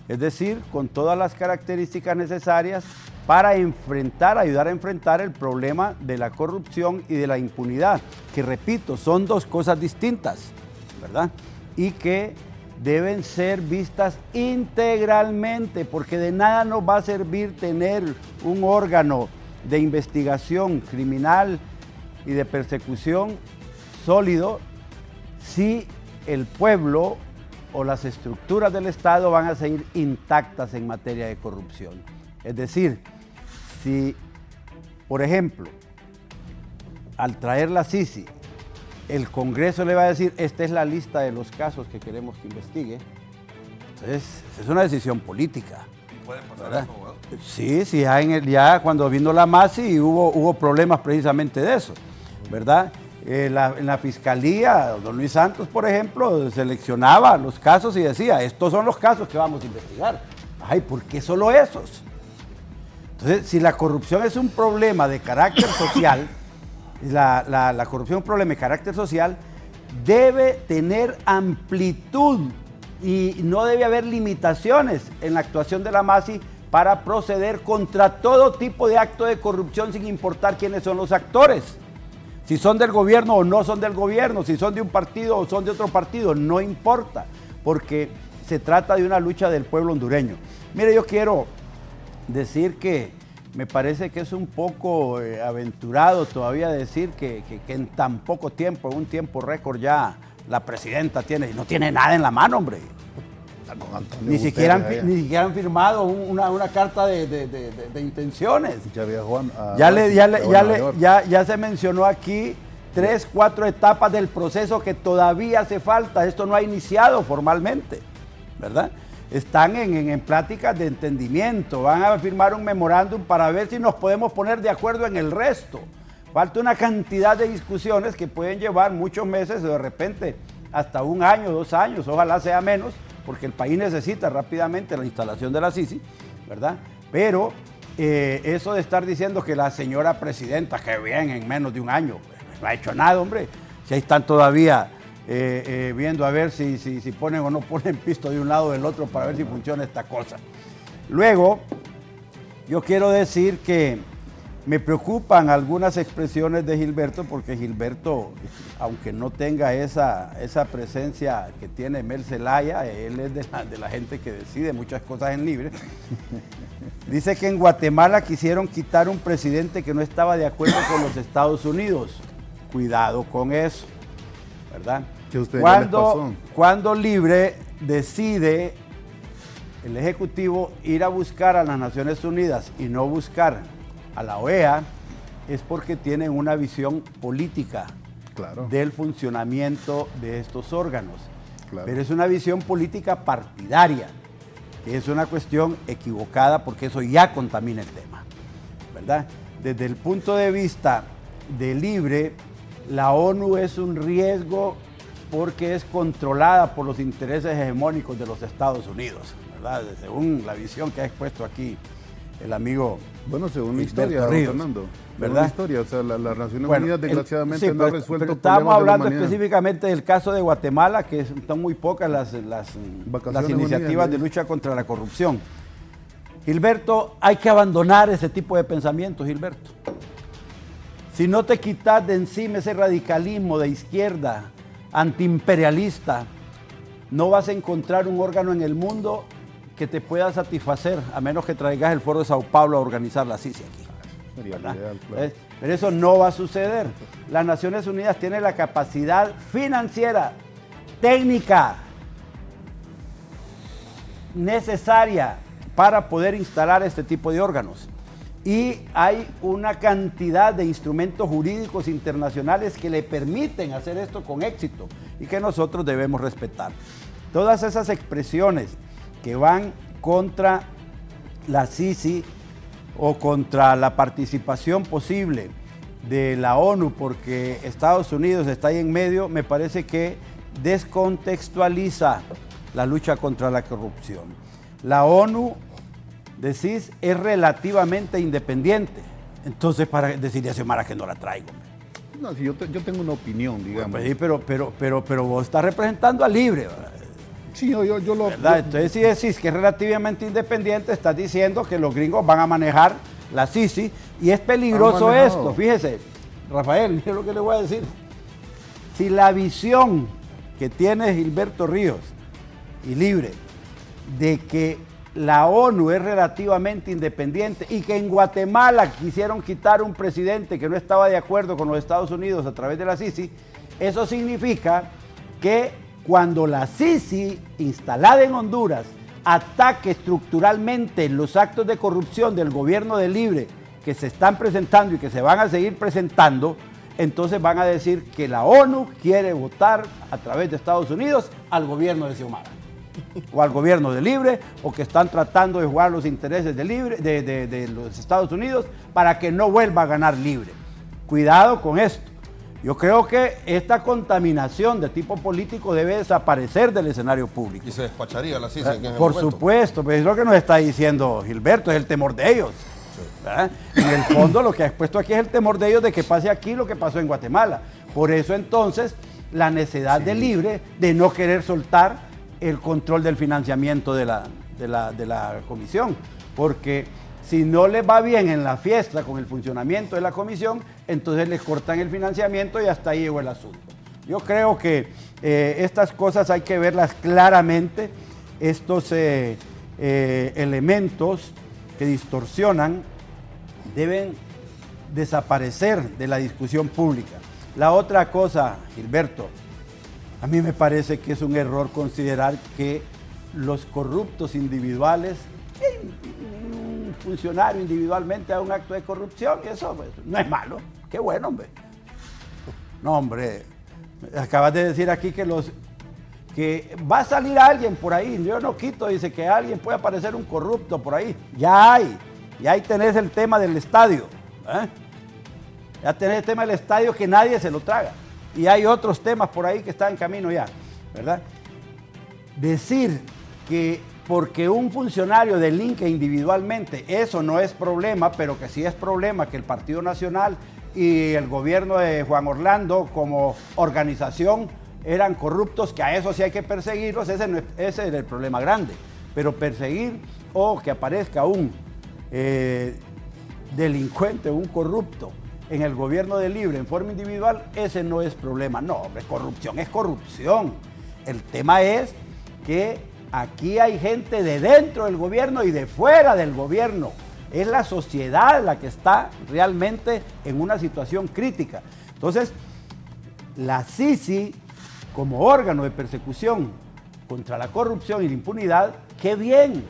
Es decir, con todas las características necesarias para ayudar a enfrentar el problema de la corrupción y de la impunidad, que repito, son dos cosas distintas, ¿verdad? Y que deben ser vistas integralmente, porque de nada nos va a servir tener un órgano de investigación criminal y de persecución sólido si el pueblo o las estructuras del Estado van a seguir intactas en materia de corrupción. Es decir, si, por ejemplo, al traer la CICI, el Congreso le va a decir, esta es la lista de los casos que queremos que investigue, entonces es una decisión política. ¿Puede pasar ¿verdad? eso, abogado? Sí, ya cuando vino la MASI hubo problemas precisamente de eso, ¿verdad? En la Fiscalía, don Luis Santos, por ejemplo, seleccionaba los casos y decía, estos son los casos que vamos a investigar. Ay, ¿por qué solo esos? Entonces, si la corrupción es un problema de carácter social, la corrupción es un problema de carácter social, debe tener amplitud y no debe haber limitaciones en la actuación de la MASI para proceder contra todo tipo de acto de corrupción sin importar quiénes son los actores. Si son del gobierno o no son del gobierno, si son de un partido o son de otro partido, no importa, porque se trata de una lucha del pueblo hondureño. Mire, yo quiero decir que me parece que es un poco aventurado todavía decir que en tan poco tiempo, en un tiempo récord ya la presidenta no tiene nada en la mano, hombre. Ni siquiera han firmado una carta de intenciones. Ya viajó a Ya se mencionó aquí 3, 4 etapas del proceso que todavía hace falta. Esto no ha iniciado formalmente, ¿verdad? Están en pláticas de entendimiento. Van a firmar un memorándum para ver si nos podemos poner de acuerdo en el resto. Falta una cantidad de discusiones que pueden llevar muchos meses o de repente hasta 1 año, 2 años, ojalá sea menos, porque el país necesita rápidamente la instalación de la CICI, ¿verdad? Pero eso de estar diciendo que la señora presidenta, que bien, en menos de 1 año, no ha hecho nada, hombre. Si ahí están todavía viendo a ver si ponen o no ponen pisto de un lado o del otro para ver si funciona esta cosa. Luego, yo quiero decir que me preocupan algunas expresiones de Gilberto, porque Gilberto, aunque no tenga esa presencia que tiene Mel Zelaya, él es de la gente que decide muchas cosas en Libre. Dice que en Guatemala quisieron quitar un presidente que no estaba de acuerdo con los Estados Unidos. Cuidado con eso, ¿verdad? ¿Qué a ustedes ya les pasó? Cuando Libre decide, el Ejecutivo, ir a buscar a las Naciones Unidas y no buscar a la OEA, es porque tienen una visión política del funcionamiento de estos órganos. Claro. Pero es una visión política partidaria, que es una cuestión equivocada porque eso ya contamina el tema, ¿verdad? Desde el punto de vista de Libre, la ONU es un riesgo porque es controlada por los intereses hegemónicos de los Estados Unidos, ¿verdad? según la visión que ha expuesto aquí el amigo. Bueno, según la historia, Fernando, ¿verdad? La historia, o sea, las Naciones Unidas desgraciadamente no ha resuelto pero estábamos hablando de la específicamente del caso de Guatemala, que son muy pocas las iniciativas de lucha contra la corrupción. Gilberto, hay que abandonar ese tipo de pensamientos, Gilberto. Si no te quitas de encima ese radicalismo de izquierda, antiimperialista, no vas a encontrar un órgano en el mundo que te pueda satisfacer, a menos que traigas el Foro de Sao Paulo a organizar la CICI aquí. Sería ¿Verdad? ideal, claro. Pero eso no va a suceder. Las Naciones Unidas tienen la capacidad financiera, técnica, necesaria para poder instalar este tipo de órganos. Y hay una cantidad de instrumentos jurídicos internacionales que le permiten hacer esto con éxito y que nosotros debemos respetar. Todas esas expresiones que van contra la CICI o contra la participación posible de la ONU porque Estados Unidos está ahí en medio, me parece que descontextualiza la lucha contra la corrupción. La ONU, decís, es relativamente independiente. Entonces, para decirle a Xiomara que no la traigo. No, si yo tengo una opinión, digamos. Pues sí, pero vos estás representando a Libre, ¿verdad? Sí, yo lo... ¿Verdad? Entonces, si decís que es relativamente independiente, estás diciendo que los gringos van a manejar la CICI y es peligroso esto. Fíjese, Rafael, mire lo que le voy a decir. Si la visión que tiene Gilberto Ríos y Libre de que la ONU es relativamente independiente y que en Guatemala quisieron quitar un presidente que no estaba de acuerdo con los Estados Unidos a través de la CICI, eso significa que cuando la CICI, instalada en Honduras, ataque estructuralmente los actos de corrupción del gobierno de Libre que se están presentando y que se van a seguir presentando, entonces van a decir que la ONU quiere votar a través de Estados Unidos al gobierno de Xiomara o al gobierno de Libre, o que están tratando de jugar los intereses de Libre, de los Estados Unidos para que no vuelva a ganar Libre. Cuidado con esto. Yo creo que esta contaminación de tipo político debe desaparecer del escenario público. Y se despacharía la CICI. Por supuesto, pues es lo que nos está diciendo Gilberto, es el temor de ellos. Sí. En el fondo lo que ha expuesto aquí es el temor de ellos de que pase aquí lo que pasó en Guatemala. Por eso entonces la necesidad de Libre de no querer soltar el control del financiamiento de la comisión, porque si no les va bien en la fiesta con el funcionamiento de la comisión, entonces les cortan el financiamiento y hasta ahí llegó el asunto. Yo creo que estas cosas hay que verlas claramente, estos elementos que distorsionan deben desaparecer de la discusión pública. La otra cosa, Gilberto, a mí me parece que es un error considerar que los corruptos individuales, un funcionario individualmente haga un acto de corrupción, y eso pues, no es malo. Qué bueno, hombre. No, hombre, acabas de decir aquí que va a salir alguien por ahí. Yo no quito, dice que alguien puede aparecer un corrupto por ahí. Ya ahí tenés el tema del estadio. Ya tenés el tema del estadio que nadie se lo traga. Y hay otros temas por ahí que están en camino ya, ¿verdad? Decir que porque un funcionario delinque individualmente, eso no es problema, pero que sí es problema que el Partido Nacional y el gobierno de Juan Orlando como organización eran corruptos, que a eso sí hay que perseguirlos, ese es el problema grande. Pero perseguir o que aparezca un delincuente, un corrupto, en el gobierno de Libre en forma individual, ese no es problema. No, hombre, corrupción es corrupción. El tema es que aquí hay gente de dentro del gobierno y de fuera del gobierno. Es la sociedad la que está realmente en una situación crítica. Entonces, la CICI, como órgano de persecución contra la corrupción y la impunidad, qué bien.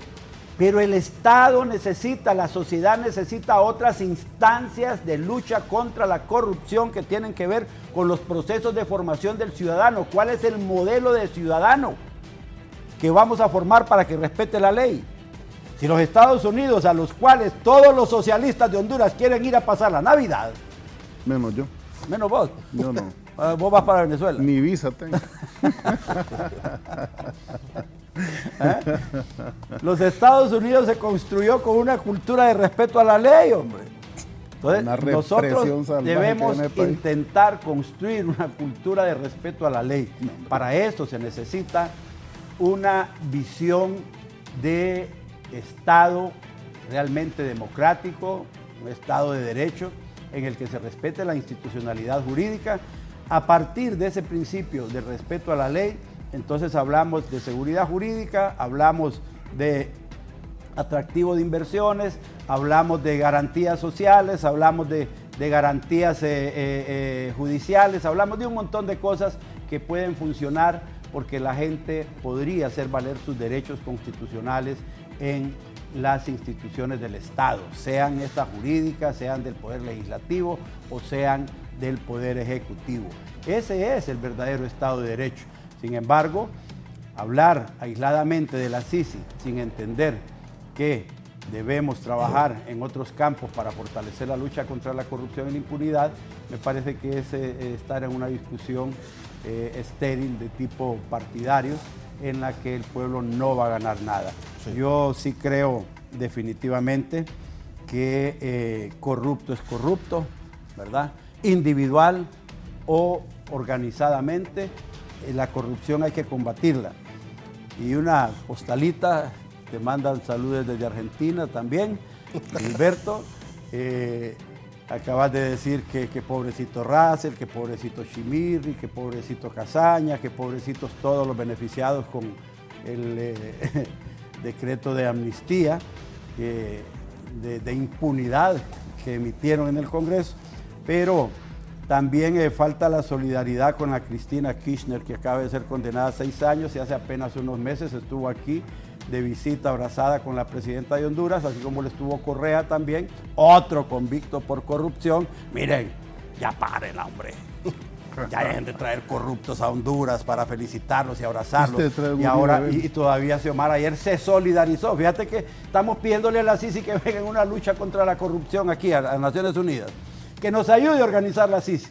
Pero el Estado necesita, la sociedad necesita otras instancias de lucha contra la corrupción que tienen que ver con los procesos de formación del ciudadano. ¿Cuál es el modelo de ciudadano que vamos a formar para que respete la ley? Si los Estados Unidos, a los cuales todos los socialistas de Honduras quieren ir a pasar la Navidad. Menos yo. Menos vos. Yo no. Vos vas para Venezuela. Ni visa tengo. Los Estados Unidos se construyó con una cultura de respeto a la ley, hombre. Entonces, nosotros debemos intentar construir una cultura de respeto a la ley. Para eso se necesita una visión de Estado realmente democrático, un Estado de derecho, en el que se respete la institucionalidad jurídica. A partir de ese principio de respeto a la ley, entonces hablamos de seguridad jurídica, hablamos de atractivo de inversiones, hablamos de garantías sociales, hablamos de garantías judiciales, hablamos de un montón de cosas que pueden funcionar porque la gente podría hacer valer sus derechos constitucionales en las instituciones del Estado, sean estas jurídicas, sean del Poder Legislativo o sean del Poder Ejecutivo. Ese es el verdadero Estado de Derecho. Sin embargo, hablar aisladamente de la CICI sin entender que debemos trabajar en otros campos para fortalecer la lucha contra la corrupción y la impunidad, me parece que es estar en una discusión estéril de tipo partidario en la que el pueblo no va a ganar nada. Sí. Yo sí creo definitivamente que corrupto es corrupto, ¿verdad? Individual o organizadamente, la corrupción hay que combatirla. Y una postalita, te mandan saludos desde Argentina también, Gilberto. Acabas de decir que pobrecito Russell, que pobrecito Chimirri, que pobrecito Casaña, que pobrecitos todos los beneficiados con el decreto de amnistía, de impunidad que emitieron en el Congreso, pero también falta la solidaridad con la Cristina Kirchner, que acaba de ser condenada a 6 años y hace apenas unos meses estuvo aquí de visita abrazada con la presidenta de Honduras, así como le estuvo Correa también, otro convicto por corrupción. Miren, ya paren, hombre. Ya dejen de traer corruptos a Honduras para felicitarlos y abrazarlos. Y ahora, y todavía Xiomara ayer se solidarizó. Fíjate que estamos pidiéndole a la CICI que venga en una lucha contra la corrupción aquí a Naciones Unidas. Que nos ayude a organizar la CICI.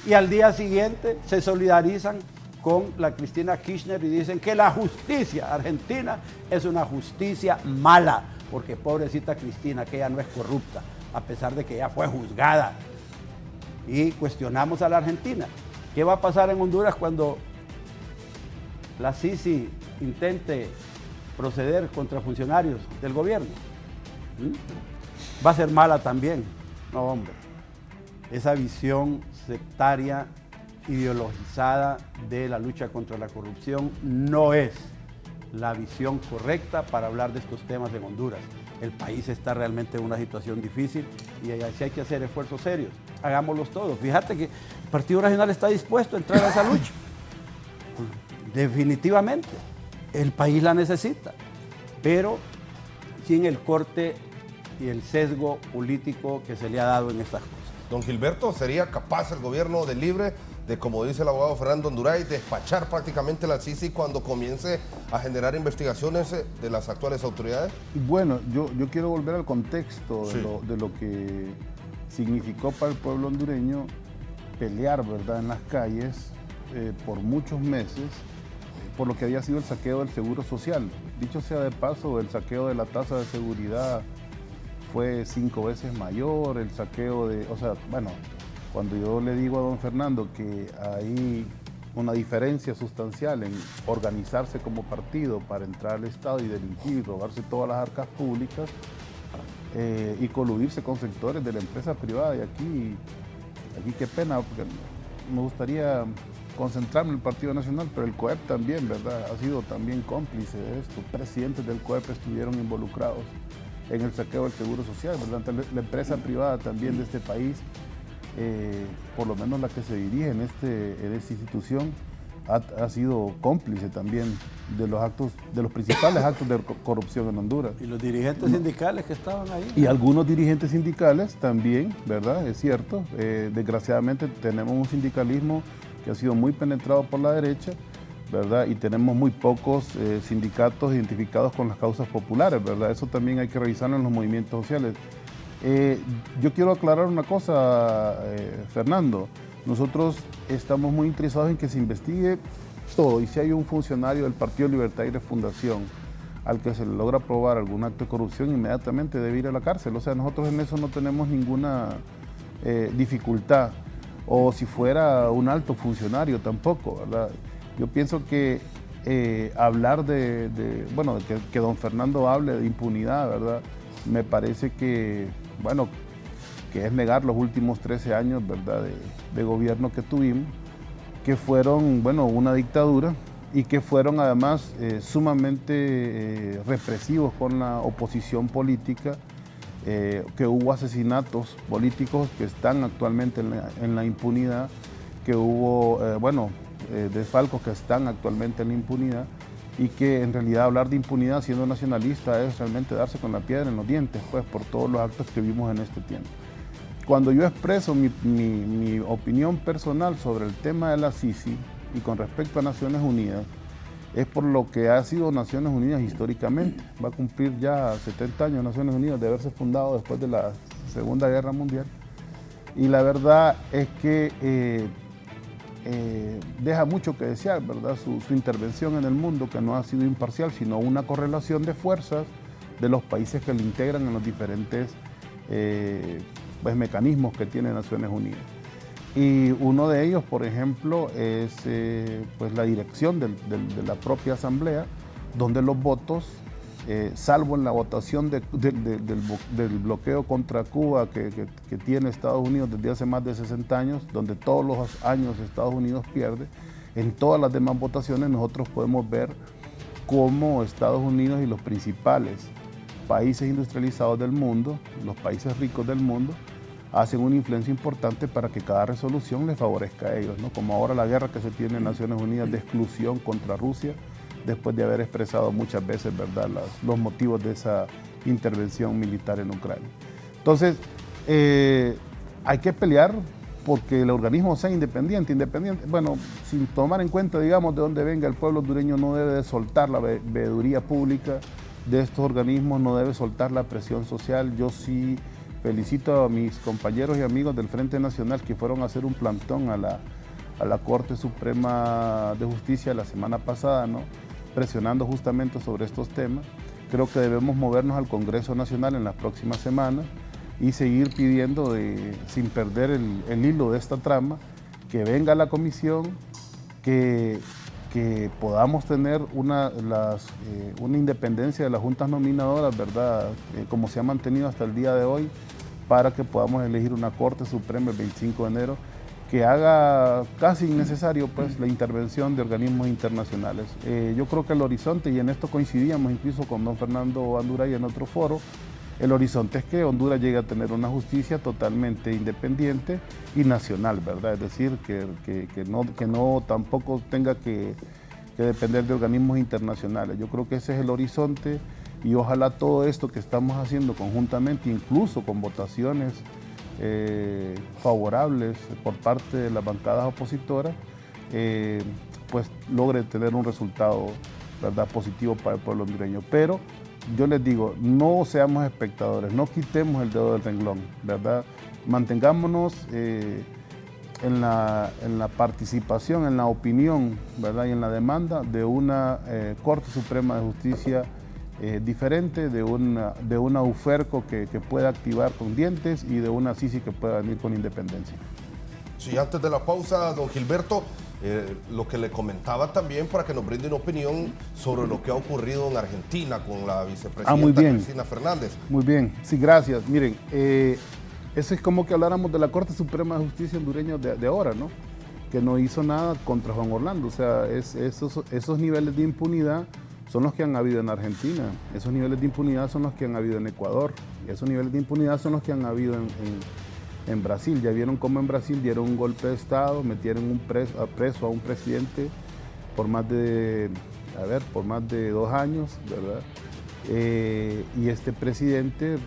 Y al día siguiente se solidarizan con la Cristina Kirchner y dicen que la justicia argentina es una justicia mala, porque pobrecita Cristina, que ella no es corrupta, a pesar de que ella fue juzgada. Y cuestionamos a la Argentina. ¿Qué va a pasar en Honduras cuando la CICI intente proceder contra funcionarios del gobierno? Va a ser mala también. No, hombre. Esa visión sectaria, ideologizada de la lucha contra la corrupción no es la visión correcta para hablar de estos temas en Honduras. El país está realmente en una situación difícil y si hay que hacer esfuerzos serios, hagámoslos todos. Fíjate que el Partido Nacional está dispuesto a entrar a esa lucha. Definitivamente, el país la necesita, pero sin el corte y el sesgo político que se le ha dado en estas cosas. Don Gilberto, ¿sería capaz el gobierno de Libre de, como dice el abogado Fernando Honduray, despachar prácticamente la CICI cuando comience a generar investigaciones de las actuales autoridades? Bueno, yo quiero volver al contexto de lo que significó para el pueblo hondureño pelear, ¿verdad?, en las calles por muchos meses por lo que había sido el saqueo del Seguro Social. Dicho sea de paso, el saqueo de la tasa de seguridad fue 5 veces mayor, el saqueo de, o sea, bueno, cuando yo le digo a don Fernando que hay una diferencia sustancial en organizarse como partido para entrar al Estado y delinquir y robarse todas las arcas públicas y coludirse con sectores de la empresa privada, y aquí qué pena, porque me gustaría concentrarme en el Partido Nacional, pero el COEP también, ¿verdad?, ha sido también cómplice de esto. Presidentes del COEP estuvieron involucrados en el saqueo del Seguro Social, ¿verdad? La empresa privada también de este país, por lo menos la que se dirige en esta institución, ha sido cómplice también de los principales actos de corrupción en Honduras. Y los dirigentes sindicales que estaban ahí. Y algunos dirigentes sindicales también, ¿verdad? Es cierto. Desgraciadamente tenemos un sindicalismo que ha sido muy penetrado por la derecha, ¿verdad? Y tenemos muy pocos sindicatos identificados con las causas populares, ¿verdad? Eso también hay que revisarlo en los movimientos sociales. Yo quiero aclarar una cosa, Fernando. Nosotros estamos muy interesados en que se investigue todo, y si hay un funcionario del Partido Libertad y Refundación al que se le logra probar algún acto de corrupción, inmediatamente debe ir a la cárcel. O sea, nosotros en eso no tenemos ninguna dificultad. O si fuera un alto funcionario tampoco, ¿verdad? Yo pienso que hablar bueno, que don Fernando hable de impunidad, ¿verdad?, me parece que, bueno, que es negar los últimos 13 años, ¿verdad?, de gobierno que tuvimos, que fueron, bueno, una dictadura, y que fueron además sumamente represivos con la oposición política, que hubo asesinatos políticos que están actualmente en la impunidad, que hubo, desfalcos que están actualmente en la impunidad, y que en realidad hablar de impunidad siendo nacionalista es realmente darse con la piedra en los dientes, pues, por todos los actos que vimos en este tiempo. Cuando yo expreso mi opinión personal sobre el tema de la Sisi y con respecto a Naciones Unidas, es por lo que ha sido Naciones Unidas históricamente. Va a cumplir ya 70 años Naciones Unidas de haberse fundado después de la Segunda Guerra Mundial. Y la verdad es que deja mucho que desear, ¿verdad? Su intervención en el mundo, que no ha sido imparcial, sino una correlación de fuerzas de los países que lo integran en los diferentes mecanismos que tiene Naciones Unidas. Y uno de ellos, por ejemplo, es la dirección de la propia Asamblea, donde los votos, salvo en la votación del bloqueo contra Cuba que tiene Estados Unidos desde hace más de 60 años, donde todos los años Estados Unidos pierde, en todas las demás votaciones nosotros podemos ver cómo Estados Unidos y los principales países industrializados del mundo, los países ricos del mundo, hacen una influencia importante para que cada resolución les favorezca a ellos, ¿no? Como ahora la guerra que se tiene en Naciones Unidas de exclusión contra Rusia, después de haber expresado muchas veces, ¿verdad?, los motivos de esa intervención militar en Ucrania. Entonces, hay que pelear porque el organismo sea independiente, bueno, sin tomar en cuenta, digamos, de dónde venga el pueblo hondureño, no debe de soltar la veeduría pública de estos organismos, no debe soltar la presión social. Yo sí felicito a mis compañeros y amigos del Frente Nacional que fueron a hacer un plantón a la Corte Suprema de Justicia la semana pasada, ¿no?, presionando justamente sobre estos temas. Creo que debemos movernos al Congreso Nacional en las próximas semanas y seguir pidiendo, sin perder el hilo de esta trama, que venga la comisión, que podamos tener una independencia de las juntas nominadoras, ¿verdad?, como se ha mantenido hasta el día de hoy, para que podamos elegir una Corte Suprema el 25 de enero, que haga casi innecesario, pues, la intervención de organismos internacionales. Yo creo que el horizonte, y en esto coincidíamos incluso con don Fernando Anduray en otro foro, el horizonte es que Honduras llegue a tener una justicia totalmente independiente y nacional, ¿verdad? Es decir, que no tampoco tenga que depender de organismos internacionales. Yo creo que ese es el horizonte, y ojalá todo esto que estamos haciendo conjuntamente, incluso con votaciones favorables por parte de las bancadas opositoras, pues logre tener un resultado, ¿verdad?, positivo para el pueblo hondureño. Pero yo les digo, no seamos espectadores, no quitemos el dedo del renglón, ¿verdad? Mantengámonos en la participación, en la opinión, ¿verdad?, y en la demanda de una Corte Suprema de Justicia diferente, de una UFERCO que pueda activar con dientes y de una Sisi que pueda venir con independencia. Sí, antes de la pausa, don Gilberto, lo que le comentaba también para que nos brinde una opinión sobre lo que ha ocurrido en Argentina con la vicepresidenta Cristina Fernández. Muy bien, sí, gracias. Miren, eso es como que habláramos de la Corte Suprema de Justicia hondureña de ahora, ¿no?, que no hizo nada contra Juan Orlando. O sea, esos niveles de impunidad son los que han habido en Argentina, esos niveles de impunidad son los que han habido en Ecuador, esos niveles de impunidad son los que han habido en Brasil. Ya vieron cómo en Brasil dieron un golpe de Estado, metieron preso a un presidente por más de 2 años, ¿verdad? Y este presidente,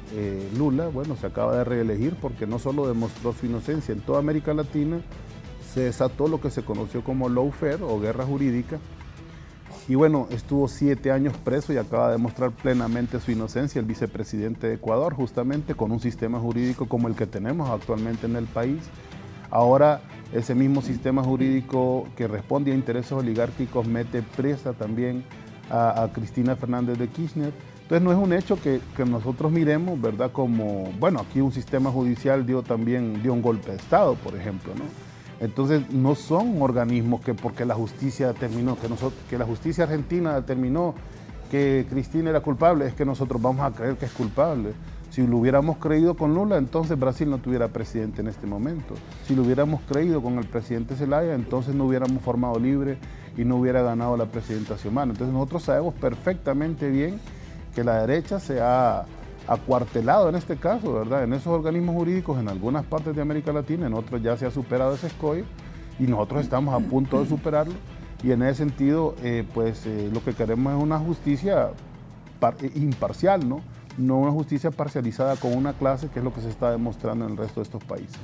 Lula, bueno, se acaba de reelegir porque no solo demostró su inocencia, en toda América Latina se desató lo que se conoció como lawfare o guerra jurídica. Y bueno, estuvo 7 años preso y acaba de demostrar plenamente su inocencia el vicepresidente de Ecuador, justamente con un sistema jurídico como el que tenemos actualmente en el país. Ahora ese mismo sistema jurídico que responde a intereses oligárquicos mete presa también a Cristina Fernández de Kirchner. Entonces no es un hecho que nosotros miremos, ¿verdad?, como, bueno, aquí un sistema judicial dio un golpe de Estado, por ejemplo, ¿no? Entonces no son organismos que porque la justicia determinó, que la justicia argentina determinó que Cristina era culpable, es que nosotros vamos a creer que es culpable. Si lo hubiéramos creído con Lula, entonces Brasil no tuviera presidente en este momento. Si lo hubiéramos creído con el presidente Zelaya, entonces no hubiéramos formado Libre y no hubiera ganado la presidenta Xiomara. Entonces nosotros sabemos perfectamente bien que la derecha se ha acuartelado en este caso, ¿verdad? En esos organismos jurídicos en algunas partes de América Latina, en otros ya se ha superado ese escollo y nosotros estamos a punto de superarlo. Y en ese sentido, lo que queremos es una justicia imparcial, ¿no? No una justicia parcializada con una clase, que es lo que se está demostrando en el resto de estos países.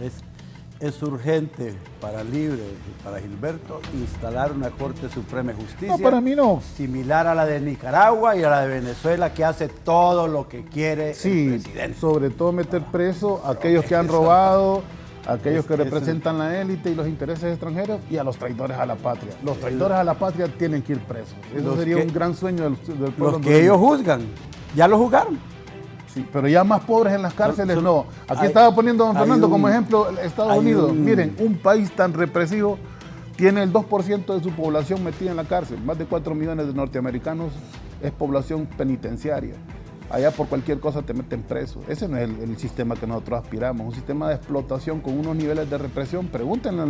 Es urgente para Libre y para Gilberto instalar una Corte Suprema de Justicia. No, para mí no. Similar a la de Nicaragua y a la de Venezuela, que hace todo lo que quiere el presidente. Sobre todo meter preso a aquellos que han robado, a aquellos que representan la élite y los intereses extranjeros, y a los traidores a la patria. Los traidores a la patria tienen que ir presos. Eso sería un gran sueño del pueblo. Los que ellos juzgan, ya lo juzgaron. Sí, pero ya más pobres en las cárceles no. Aquí estaba poniendo don Fernando como ejemplo Estados Unidos. Miren, un país tan represivo tiene el 2% de su población metida en la cárcel. Más de 4 millones de norteamericanos es población penitenciaria. Allá por cualquier cosa te meten preso. Ese no es el sistema que nosotros aspiramos. Un sistema de explotación con unos niveles de represión. Pregúntenle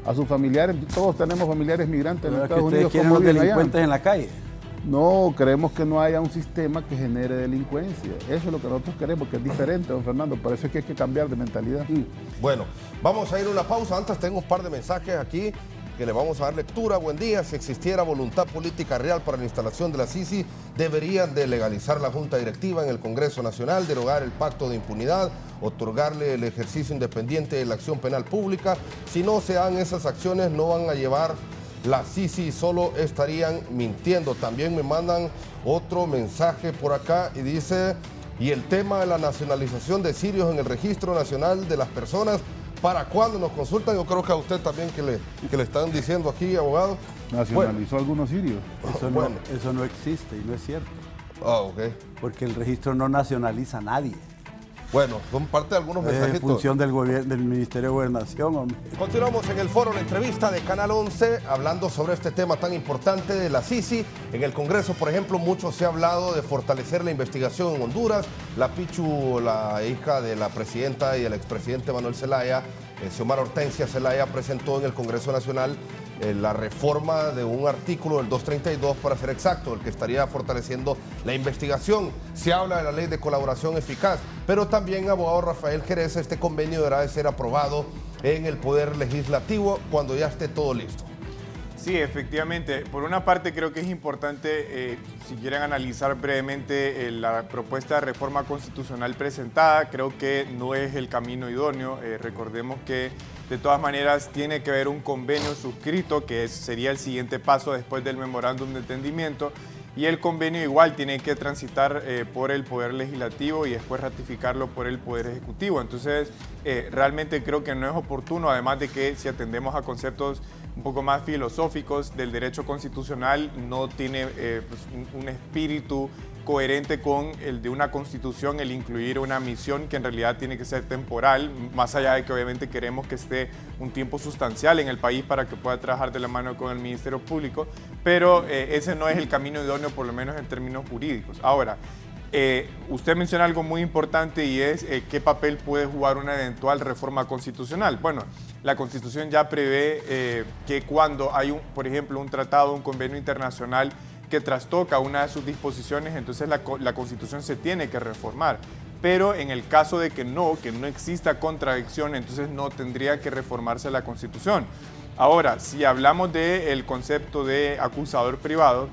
a sus familiares. Todos tenemos familiares migrantes en Estados Unidos. ¿Ustedes quieren los delincuentes en la calle? No, queremos que no haya un sistema que genere delincuencia. Eso es lo que nosotros queremos, que es diferente, don Fernando. Por eso es que hay que cambiar de mentalidad. Bueno, vamos a ir a una pausa. Antes tengo un par de mensajes aquí que le vamos a dar lectura. Buen día. Si existiera voluntad política real para la instalación de la CICI, deberían de legalizar la Junta Directiva en el Congreso Nacional, derogar el pacto de impunidad, otorgarle el ejercicio independiente de la acción penal pública. Si no se dan esas acciones, no van a llevar la CICI, solo estarían mintiendo. También me mandan otro mensaje por acá y dice, y el tema de la nacionalización de sirios en el Registro Nacional de las Personas, ¿para cuándo nos consultan? Yo creo que a usted también que le están diciendo aquí, abogado. Nacionalizó algunos sirios. Eso no existe y no es cierto. Ok. Porque el registro no nacionaliza a nadie. Bueno, son parte de algunos mensajes. Es función del Ministerio de Gobernación, hombre. Continuamos en el foro, la entrevista de Canal 11, hablando sobre este tema tan importante de la CICI. En el Congreso, por ejemplo, mucho se ha hablado de fortalecer la investigación en Honduras. La Pichu, la hija de la presidenta y el expresidente Manuel Zelaya, Xiomara Hortensia Zelaya, presentó en el Congreso Nacional la reforma de un artículo del 232, para ser exacto, el que estaría fortaleciendo la investigación. Se habla de la ley de colaboración eficaz, pero también, abogado Rafael Jerez, este convenio deberá de ser aprobado en el Poder Legislativo cuando ya esté todo listo. Sí, efectivamente. Por una parte, creo que es importante, si quieren analizar brevemente la propuesta de reforma constitucional presentada, creo que no es el camino idóneo. Recordemos que de todas maneras tiene que haber un convenio suscrito, que sería el siguiente paso después del memorándum de entendimiento, y el convenio igual tiene que transitar por el Poder Legislativo y después ratificarlo por el Poder Ejecutivo. Entonces, realmente creo que no es oportuno, además de que si atendemos a conceptos un poco más filosóficos del derecho constitucional, no tiene un espíritu coherente con el de una constitución, el incluir una misión que en realidad tiene que ser temporal, más allá de que obviamente queremos que esté un tiempo sustancial en el país para que pueda trabajar de la mano con el Ministerio Público, pero ese no es el camino idóneo, por lo menos en términos jurídicos. Ahora, usted menciona algo muy importante y es qué papel puede jugar una eventual reforma constitucional. Bueno, la Constitución ya prevé que cuando hay, por ejemplo, un tratado, un convenio internacional que trastoca una de sus disposiciones, entonces la Constitución se tiene que reformar. Pero en el caso de que no exista contradicción, entonces no tendría que reformarse la Constitución. Ahora, si hablamos del concepto de acusador privado,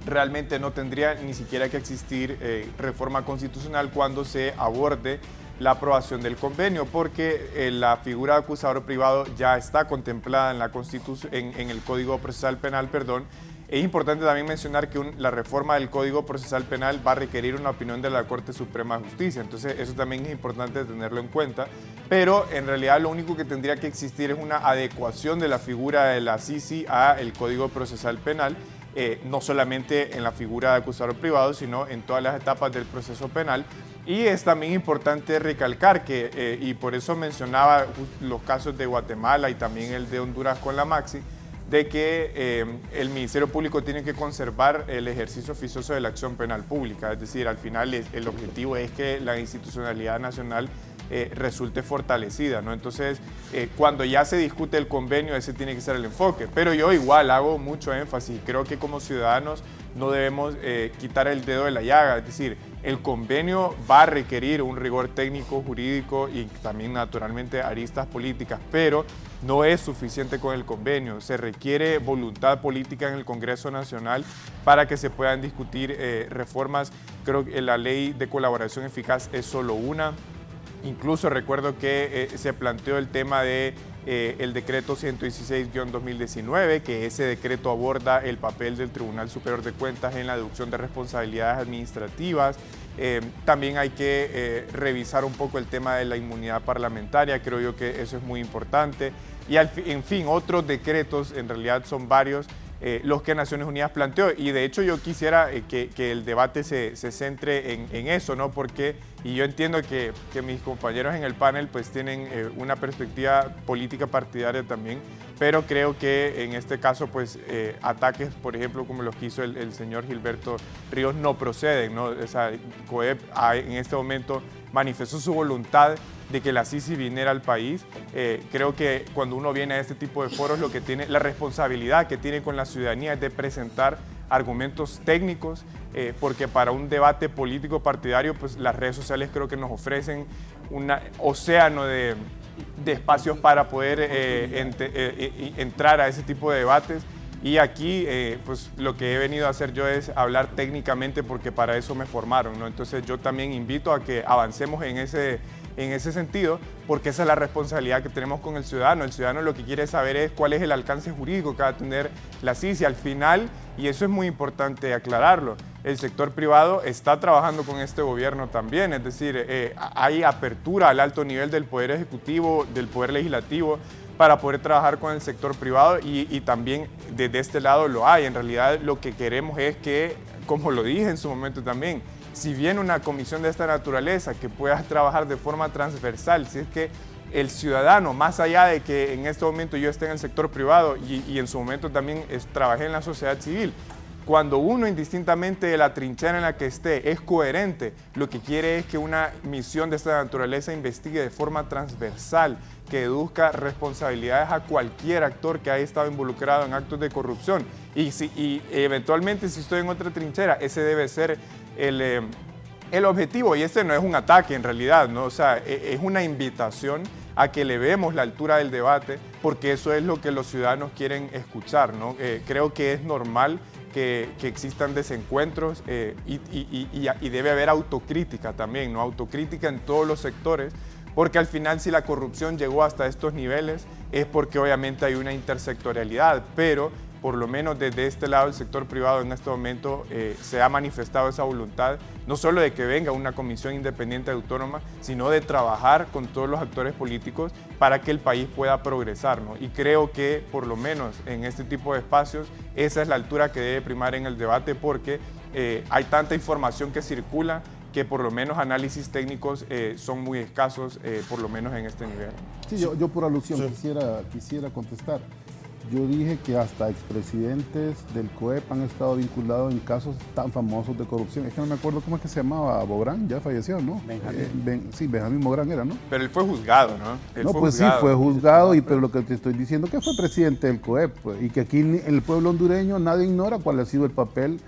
realmente no tendría ni siquiera que existir reforma constitucional cuando se aborde la aprobación del convenio, porque la figura de acusador privado ya está contemplada en la Constitución, en el Código Procesal Penal, perdón. Es importante también mencionar que la reforma del Código Procesal Penal va a requerir una opinión de la Corte Suprema de Justicia, entonces eso también es importante tenerlo en cuenta, pero en realidad lo único que tendría que existir es una adecuación de la figura de la CICI al Código Procesal Penal, no solamente en la figura de acusador privado, sino en todas las etapas del proceso penal. Y es también importante recalcar que, y por eso mencionaba los casos de Guatemala y también el de Honduras con la Maxi, de que el Ministerio Público tiene que conservar el ejercicio oficioso de la acción penal pública, es decir, al final el objetivo es que la institucionalidad nacional resulte fortalecida, ¿no? Entonces, cuando ya se discute el convenio, ese tiene que ser el enfoque, pero yo igual hago mucho énfasis, creo que como ciudadanos no debemos quitar el dedo de la llaga, es decir, el convenio va a requerir un rigor técnico, jurídico y también naturalmente aristas políticas, pero no es suficiente con el convenio, se requiere voluntad política en el Congreso Nacional para que se puedan discutir reformas. Creo que la ley de colaboración eficaz es solo una. Incluso recuerdo que se planteó el tema de el decreto 116-2019, que ese decreto aborda el papel del Tribunal Superior de Cuentas en la deducción de responsabilidades administrativas. También hay que revisar un poco el tema de la inmunidad parlamentaria, creo yo que eso es muy importante. Y en fin, otros decretos, en realidad son varios, los que Naciones Unidas planteó, y de hecho yo quisiera que el debate se centre en eso, ¿no? Porque, y yo entiendo que mis compañeros en el panel pues tienen una perspectiva política partidaria también, pero creo que en este caso pues ataques, por ejemplo, como los que hizo el señor Gilberto Ríos no proceden, ¿no? O sea, COEP en este momento manifestó su voluntad de que la CICI viniera al país. Creo que cuando uno viene a este tipo de foros, lo que tiene, la responsabilidad que tiene con la ciudadanía es de presentar argumentos técnicos, porque para un debate político partidario, pues las redes sociales creo que nos ofrecen un océano de espacios para poder entrar a ese tipo de debates. Y aquí, pues lo que he venido a hacer yo es hablar técnicamente porque para eso me formaron, ¿no? Entonces yo también invito a que avancemos en ese sentido, porque esa es la responsabilidad que tenemos con el ciudadano. El ciudadano lo que quiere saber es cuál es el alcance jurídico que va a tener la CICI. Al final, y eso es muy importante aclararlo, el sector privado está trabajando con este gobierno también, es decir, hay apertura al alto nivel del Poder Ejecutivo, del Poder Legislativo, para poder trabajar con el sector privado y también desde este lado lo hay. En realidad lo que queremos es que, como lo dije en su momento también, si viene una comisión de esta naturaleza que pueda trabajar de forma transversal, si es que el ciudadano, más allá de que en este momento yo esté en el sector privado y en su momento también trabajé en la sociedad civil, cuando uno indistintamente de la trinchera en la que esté es coherente, lo que quiere es que una misión de esta naturaleza investigue de forma transversal, que deduzca responsabilidades a cualquier actor que haya estado involucrado en actos de corrupción. Y eventualmente si estoy en otra trinchera, ese debe ser el objetivo, y este no es un ataque en realidad, ¿no? O sea, es una invitación a que le vemos la altura del debate, porque eso es lo que los ciudadanos quieren escuchar, ¿no? Creo que es normal que existan desencuentros y debe haber autocrítica también, ¿no? Autocrítica en todos los sectores, porque al final si la corrupción llegó hasta estos niveles es porque obviamente hay una intersectorialidad, pero por lo menos desde este lado del sector privado en este momento se ha manifestado esa voluntad, no solo de que venga una comisión independiente autónoma, sino de trabajar con todos los actores políticos para que el país pueda progresar, ¿no? Y creo que por lo menos en este tipo de espacios esa es la altura que debe primar en el debate, porque hay tanta información que circula que por lo menos análisis técnicos son muy escasos, por lo menos en este nivel. Sí, yo por alusión quisiera contestar. Yo dije que hasta expresidentes del COEP han estado vinculados en casos tan famosos de corrupción. Es que no me acuerdo cómo es que se llamaba, Bográn, ya falleció, ¿no? Benjamín Bográn era, ¿no? Pero él fue juzgado, ¿no? Sí, fue juzgado, pero lo que te estoy diciendo es que fue presidente del COEP, pues, y que aquí en el pueblo hondureño nadie ignora cuál ha sido el papel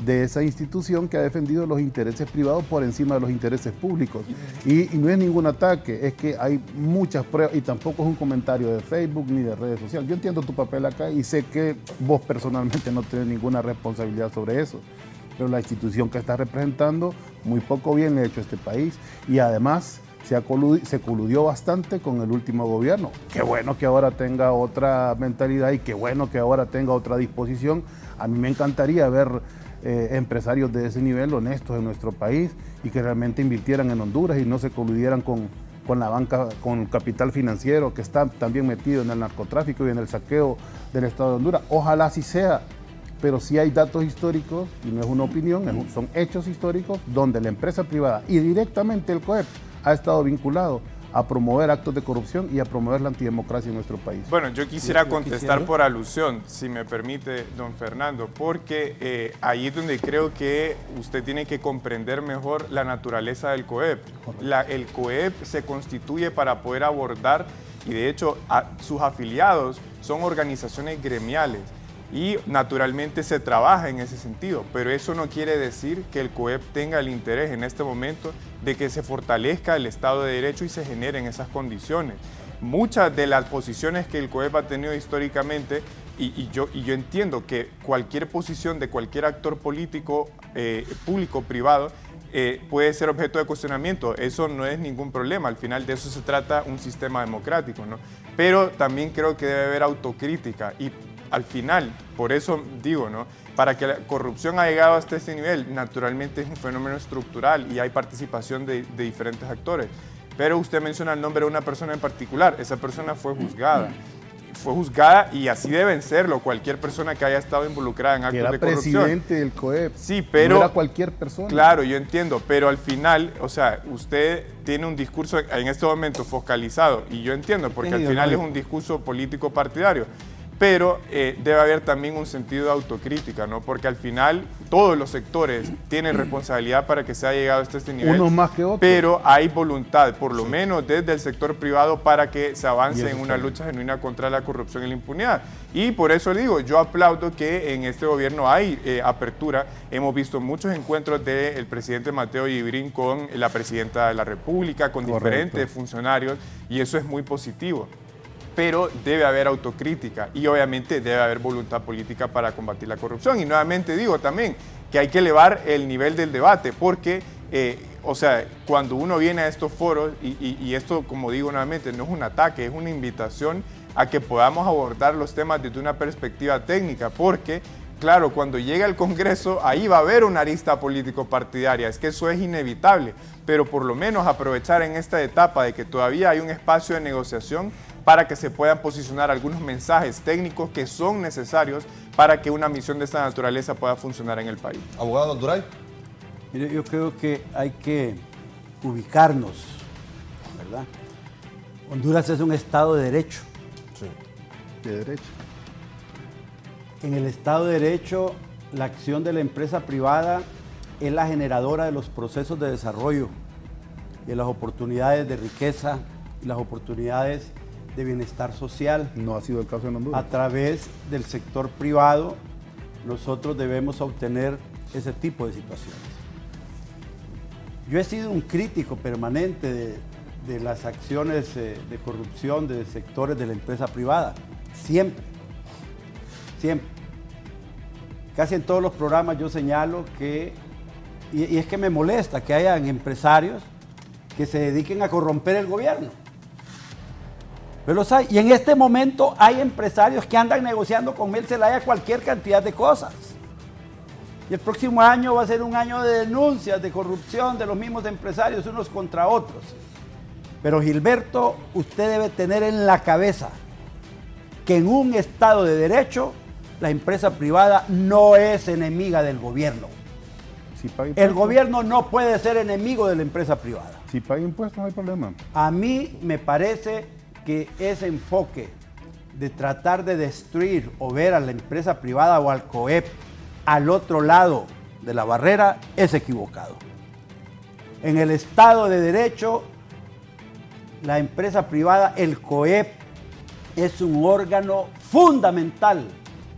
de esa institución que ha defendido los intereses privados por encima de los intereses públicos. Y no es ningún ataque, es que hay muchas pruebas, y tampoco es un comentario de Facebook ni de redes sociales. Yo entiendo tu papel acá y sé que vos personalmente no tenés ninguna responsabilidad sobre eso, pero la institución que estás representando muy poco bien le ha hecho a este país, y además se coludió bastante con el último gobierno. Qué bueno que ahora tenga otra mentalidad y qué bueno que ahora tenga otra disposición. A mí me encantaría ver empresarios de ese nivel honestos en nuestro país y que realmente invirtieran en Honduras y no se coludieran con la banca, con el capital financiero que está también metido en el narcotráfico y en el saqueo del Estado de Honduras. Ojalá así sea, pero sí hay datos históricos, y no es una opinión, son hechos históricos donde la empresa privada y directamente el COEP ha estado vinculado a promover actos de corrupción y a promover la antidemocracia en nuestro país. Bueno, yo quisiera contestar por alusión, si me permite, don Fernando, porque ahí es donde creo que usted tiene que comprender mejor la naturaleza del COEP. El COEP se constituye para poder abordar, y de hecho sus afiliados son organizaciones gremiales, y naturalmente se trabaja en ese sentido, pero eso no quiere decir que el COEP tenga el interés en este momento de que se fortalezca el Estado de Derecho y se generen esas condiciones. Muchas de las posiciones que el COEP ha tenido históricamente, y yo entiendo que cualquier posición de cualquier actor político, público, privado, puede ser objeto de cuestionamiento, eso no es ningún problema, al final de eso se trata un sistema democrático, ¿no? Pero también creo que debe haber autocrítica y al final, por eso digo, ¿no? Para que la corrupción haya llegado hasta este nivel, naturalmente es un fenómeno estructural y hay participación de diferentes actores. Pero usted menciona el nombre de una persona en particular, esa persona fue juzgada. Fue juzgada y así deben serlo cualquier persona que haya estado involucrada en actos de corrupción. Era presidente del COEP, sí, pero no era cualquier persona. Claro, yo entiendo, pero al final, o sea, usted tiene un discurso en este momento focalizado y yo entiendo, porque al final es un discurso político partidario. Pero debe haber también un sentido de autocrítica, ¿no? Porque al final todos los sectores tienen responsabilidad para que se haya llegado hasta este nivel. Unos más que otros. Pero hay voluntad, por lo menos desde el sector privado, para que se avance en una lucha genuina contra la corrupción y la impunidad. Y por eso le digo, yo aplaudo que en este gobierno hay apertura. Hemos visto muchos encuentros del presidente Mateo Yibrín con la presidenta de la República, con diferentes funcionarios, y eso es muy positivo. Pero debe haber autocrítica y obviamente debe haber voluntad política para combatir la corrupción. Y nuevamente digo también que hay que elevar el nivel del debate porque, o sea, cuando uno viene a estos foros, y esto, como digo nuevamente, no es un ataque, es una invitación a que podamos abordar los temas desde una perspectiva técnica, porque, claro, cuando llegue al Congreso, ahí va a haber una arista político-partidaria, es que eso es inevitable, pero por lo menos aprovechar en esta etapa de que todavía hay un espacio de negociación para que se puedan posicionar algunos mensajes técnicos que son necesarios para que una misión de esta naturaleza pueda funcionar en el país. Abogado Alduray. Mire, yo creo que hay que ubicarnos, ¿verdad? Honduras es un Estado de Derecho. De derecho. En el Estado de Derecho, la acción de la empresa privada es la generadora de los procesos de desarrollo, de las oportunidades de riqueza y las oportunidades de bienestar social. No ha sido el caso en Honduras. A través del sector privado, nosotros debemos obtener ese tipo de situaciones. Yo he sido un crítico permanente de las acciones de corrupción de sectores de la empresa privada. Siempre. Siempre. Casi en todos los programas yo señalo que, y es que me molesta que hayan empresarios que se dediquen a corromper el gobierno. Pero los hay. Y en este momento hay empresarios que andan negociando con Mel Zelaya cualquier cantidad de cosas. Y el próximo año va a ser un año de denuncias de corrupción de los mismos empresarios unos contra otros. Pero Gilberto, usted debe tener en la cabeza que en un Estado de Derecho la empresa privada no es enemiga del gobierno. Si paga El gobierno no puede ser enemigo de la empresa privada. Si paga impuestos no hay problema. A mí me parece que ese enfoque de tratar de destruir o ver a la empresa privada o al COEP al otro lado de la barrera es equivocado. En el Estado de Derecho, la empresa privada, el COEP, es un órgano fundamental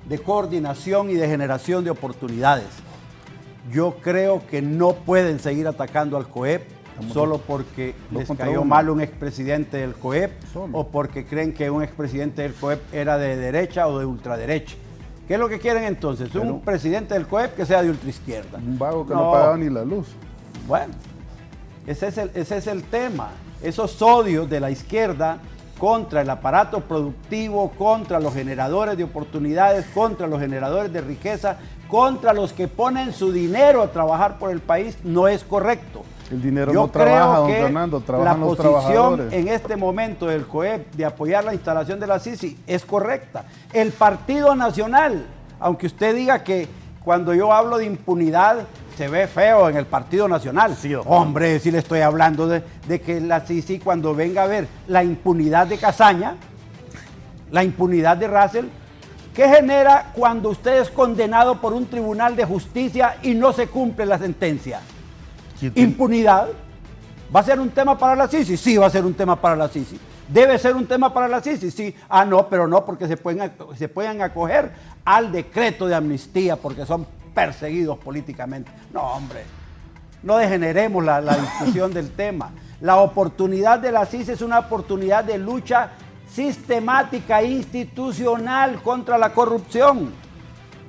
de coordinación y de generación de oportunidades. Yo creo que no pueden seguir atacando al COEP solo porque les cayó mal un expresidente del COEP o porque creen que un expresidente del COEP era de derecha o de ultraderecha. ¿Qué es lo que quieren entonces? Un presidente del COEP que sea de ultraizquierda. Un vago que no pagaba ni la luz. Bueno, ese es el tema. Esos odios de la izquierda contra el aparato productivo, contra los generadores de oportunidades, contra los generadores de riqueza, contra los que ponen su dinero a trabajar por el país, no es correcto. El dinero no trabaja, don Fernando, trabajan los trabajadores. La posición en este momento del COEP de apoyar la instalación de la Sisi es correcta. El Partido Nacional, aunque usted diga que cuando yo hablo de impunidad se ve feo en el Partido Nacional. Sí, doctor. Hombre, si le estoy hablando de que la Sisi, cuando venga a ver la impunidad de Casaña, la impunidad de Russell, ¿qué genera cuando usted es condenado por un tribunal de justicia y no se cumple la sentencia? Impunidad. ¿Va a ser un tema para la Sisi? Sí, va a ser un tema para la Sisi. ¿Debe ser un tema para la Sisi? Sí. Ah, no, pero no, porque se pueden acoger al decreto de amnistía porque son perseguidos políticamente. No, hombre, no degeneremos la discusión del tema. La oportunidad de la Sisi es una oportunidad de lucha sistemática e institucional contra la corrupción.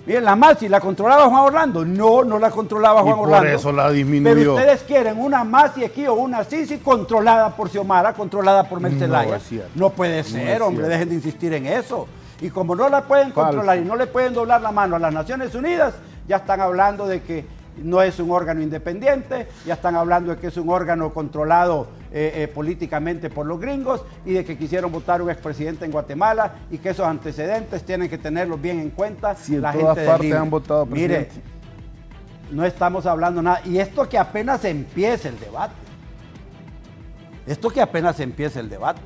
Miren, la MASI, ¿la controlaba Juan Orlando? No, no la controlaba Juan Orlando. Por eso la disminuyó. Pero ustedes quieren una MASI aquí o una Sisi controlada por Xiomara, controlada por Mercelaya. No puede ser, hombre, dejen de insistir en eso. Y como no la pueden controlar y no le pueden doblar la mano a las Naciones Unidas, ya están hablando de que no es un órgano independiente, ya están hablando de que es un órgano controlado políticamente por los gringos y de que quisieron votar un expresidente en Guatemala y que esos antecedentes tienen que tenerlos bien en cuenta. Si en la todas gente partes han votado presidente. Mire, no estamos hablando nada. Y esto que apenas empieza el debate. Esto que apenas empieza el debate.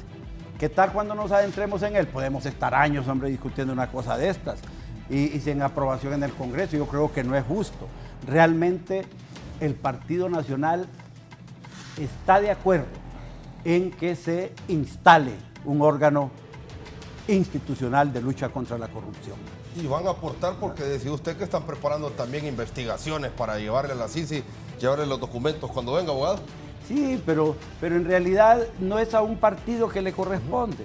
¿Qué tal cuando nos adentremos en él? Podemos estar años, hombre, discutiendo una cosa de estas y sin aprobación en el Congreso. Yo creo que no es justo. Realmente el Partido Nacional está de acuerdo en que se instale un órgano institucional de lucha contra la corrupción. Y van a aportar porque decía usted que están preparando también investigaciones para llevarle a la Sisi, llevarle los documentos cuando venga, abogado. Sí, pero en realidad no es a un partido que le corresponde.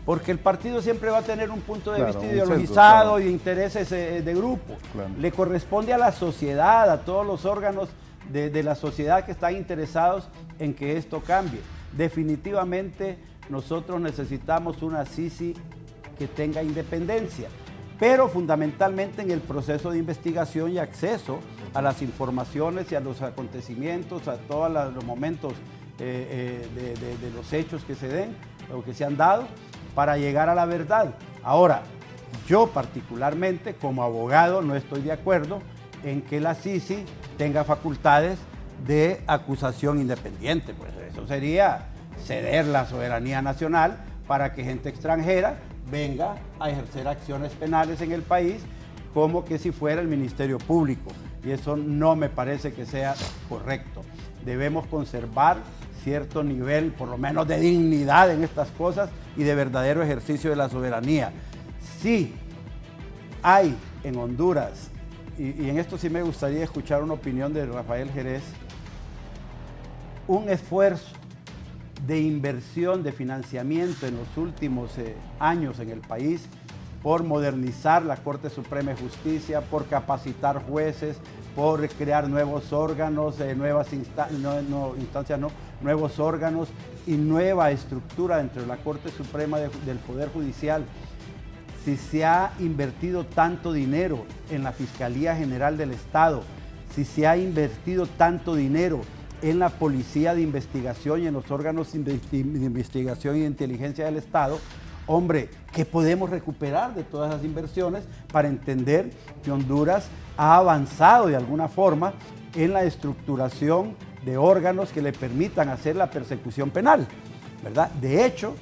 Porque el partido siempre va a tener un punto de vista ideologizado y de intereses de grupo. Claro. Le corresponde a la sociedad, a todos los órganos de la sociedad que están interesados en que esto cambie. Definitivamente nosotros necesitamos una Sisi que tenga independencia, pero fundamentalmente en el proceso de investigación y acceso a las informaciones y a los acontecimientos, a todos los momentos de los hechos que se den o que se han dado, para llegar a la verdad. Ahora, yo particularmente como abogado no estoy de acuerdo en que la Sisi tenga facultades de acusación independiente. Pues eso sería ceder la soberanía nacional para que gente extranjera venga a ejercer acciones penales en el país como que si fuera el Ministerio Público. Y eso no me parece que sea correcto. Debemos conservar cierto nivel, por lo menos de dignidad en estas cosas y de verdadero ejercicio de la soberanía. Sí hay en Honduras, y en esto sí me gustaría escuchar una opinión de Rafael Jerez, un esfuerzo de inversión, de financiamiento en los últimos años en el país por modernizar la Corte Suprema de Justicia, por capacitar jueces, por crear nuevos órganos, nuevos órganos y nueva estructura dentro de la Corte Suprema del Poder Judicial. Si se ha invertido tanto dinero en la Fiscalía General del Estado, si se ha invertido tanto dinero en la Policía de Investigación y en los órganos de investigación y de inteligencia del Estado, hombre, ¿qué podemos recuperar de todas esas inversiones para entender que Honduras ha avanzado de alguna forma en la estructuración de órganos que le permitan hacer la persecución penal, ¿verdad? De hecho,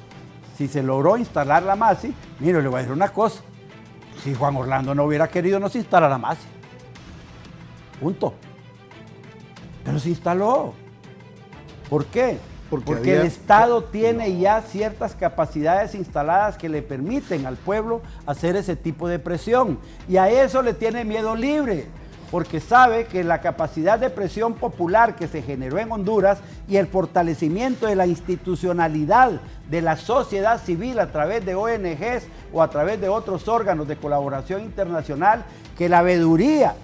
si se logró instalar la MASI, mire, le voy a decir una cosa, si Juan Orlando no hubiera querido, no se instala la MASI. Punto. Pero se instaló. ¿Por qué? Porque el Estado tiene ya ciertas capacidades instaladas que le permiten al pueblo hacer ese tipo de presión. Y a eso le tiene miedo Libre, porque sabe que la capacidad de presión popular que se generó en Honduras y el fortalecimiento de la institucionalidad de la sociedad civil a través de ONGs o a través de otros órganos de colaboración internacional, que la veeduría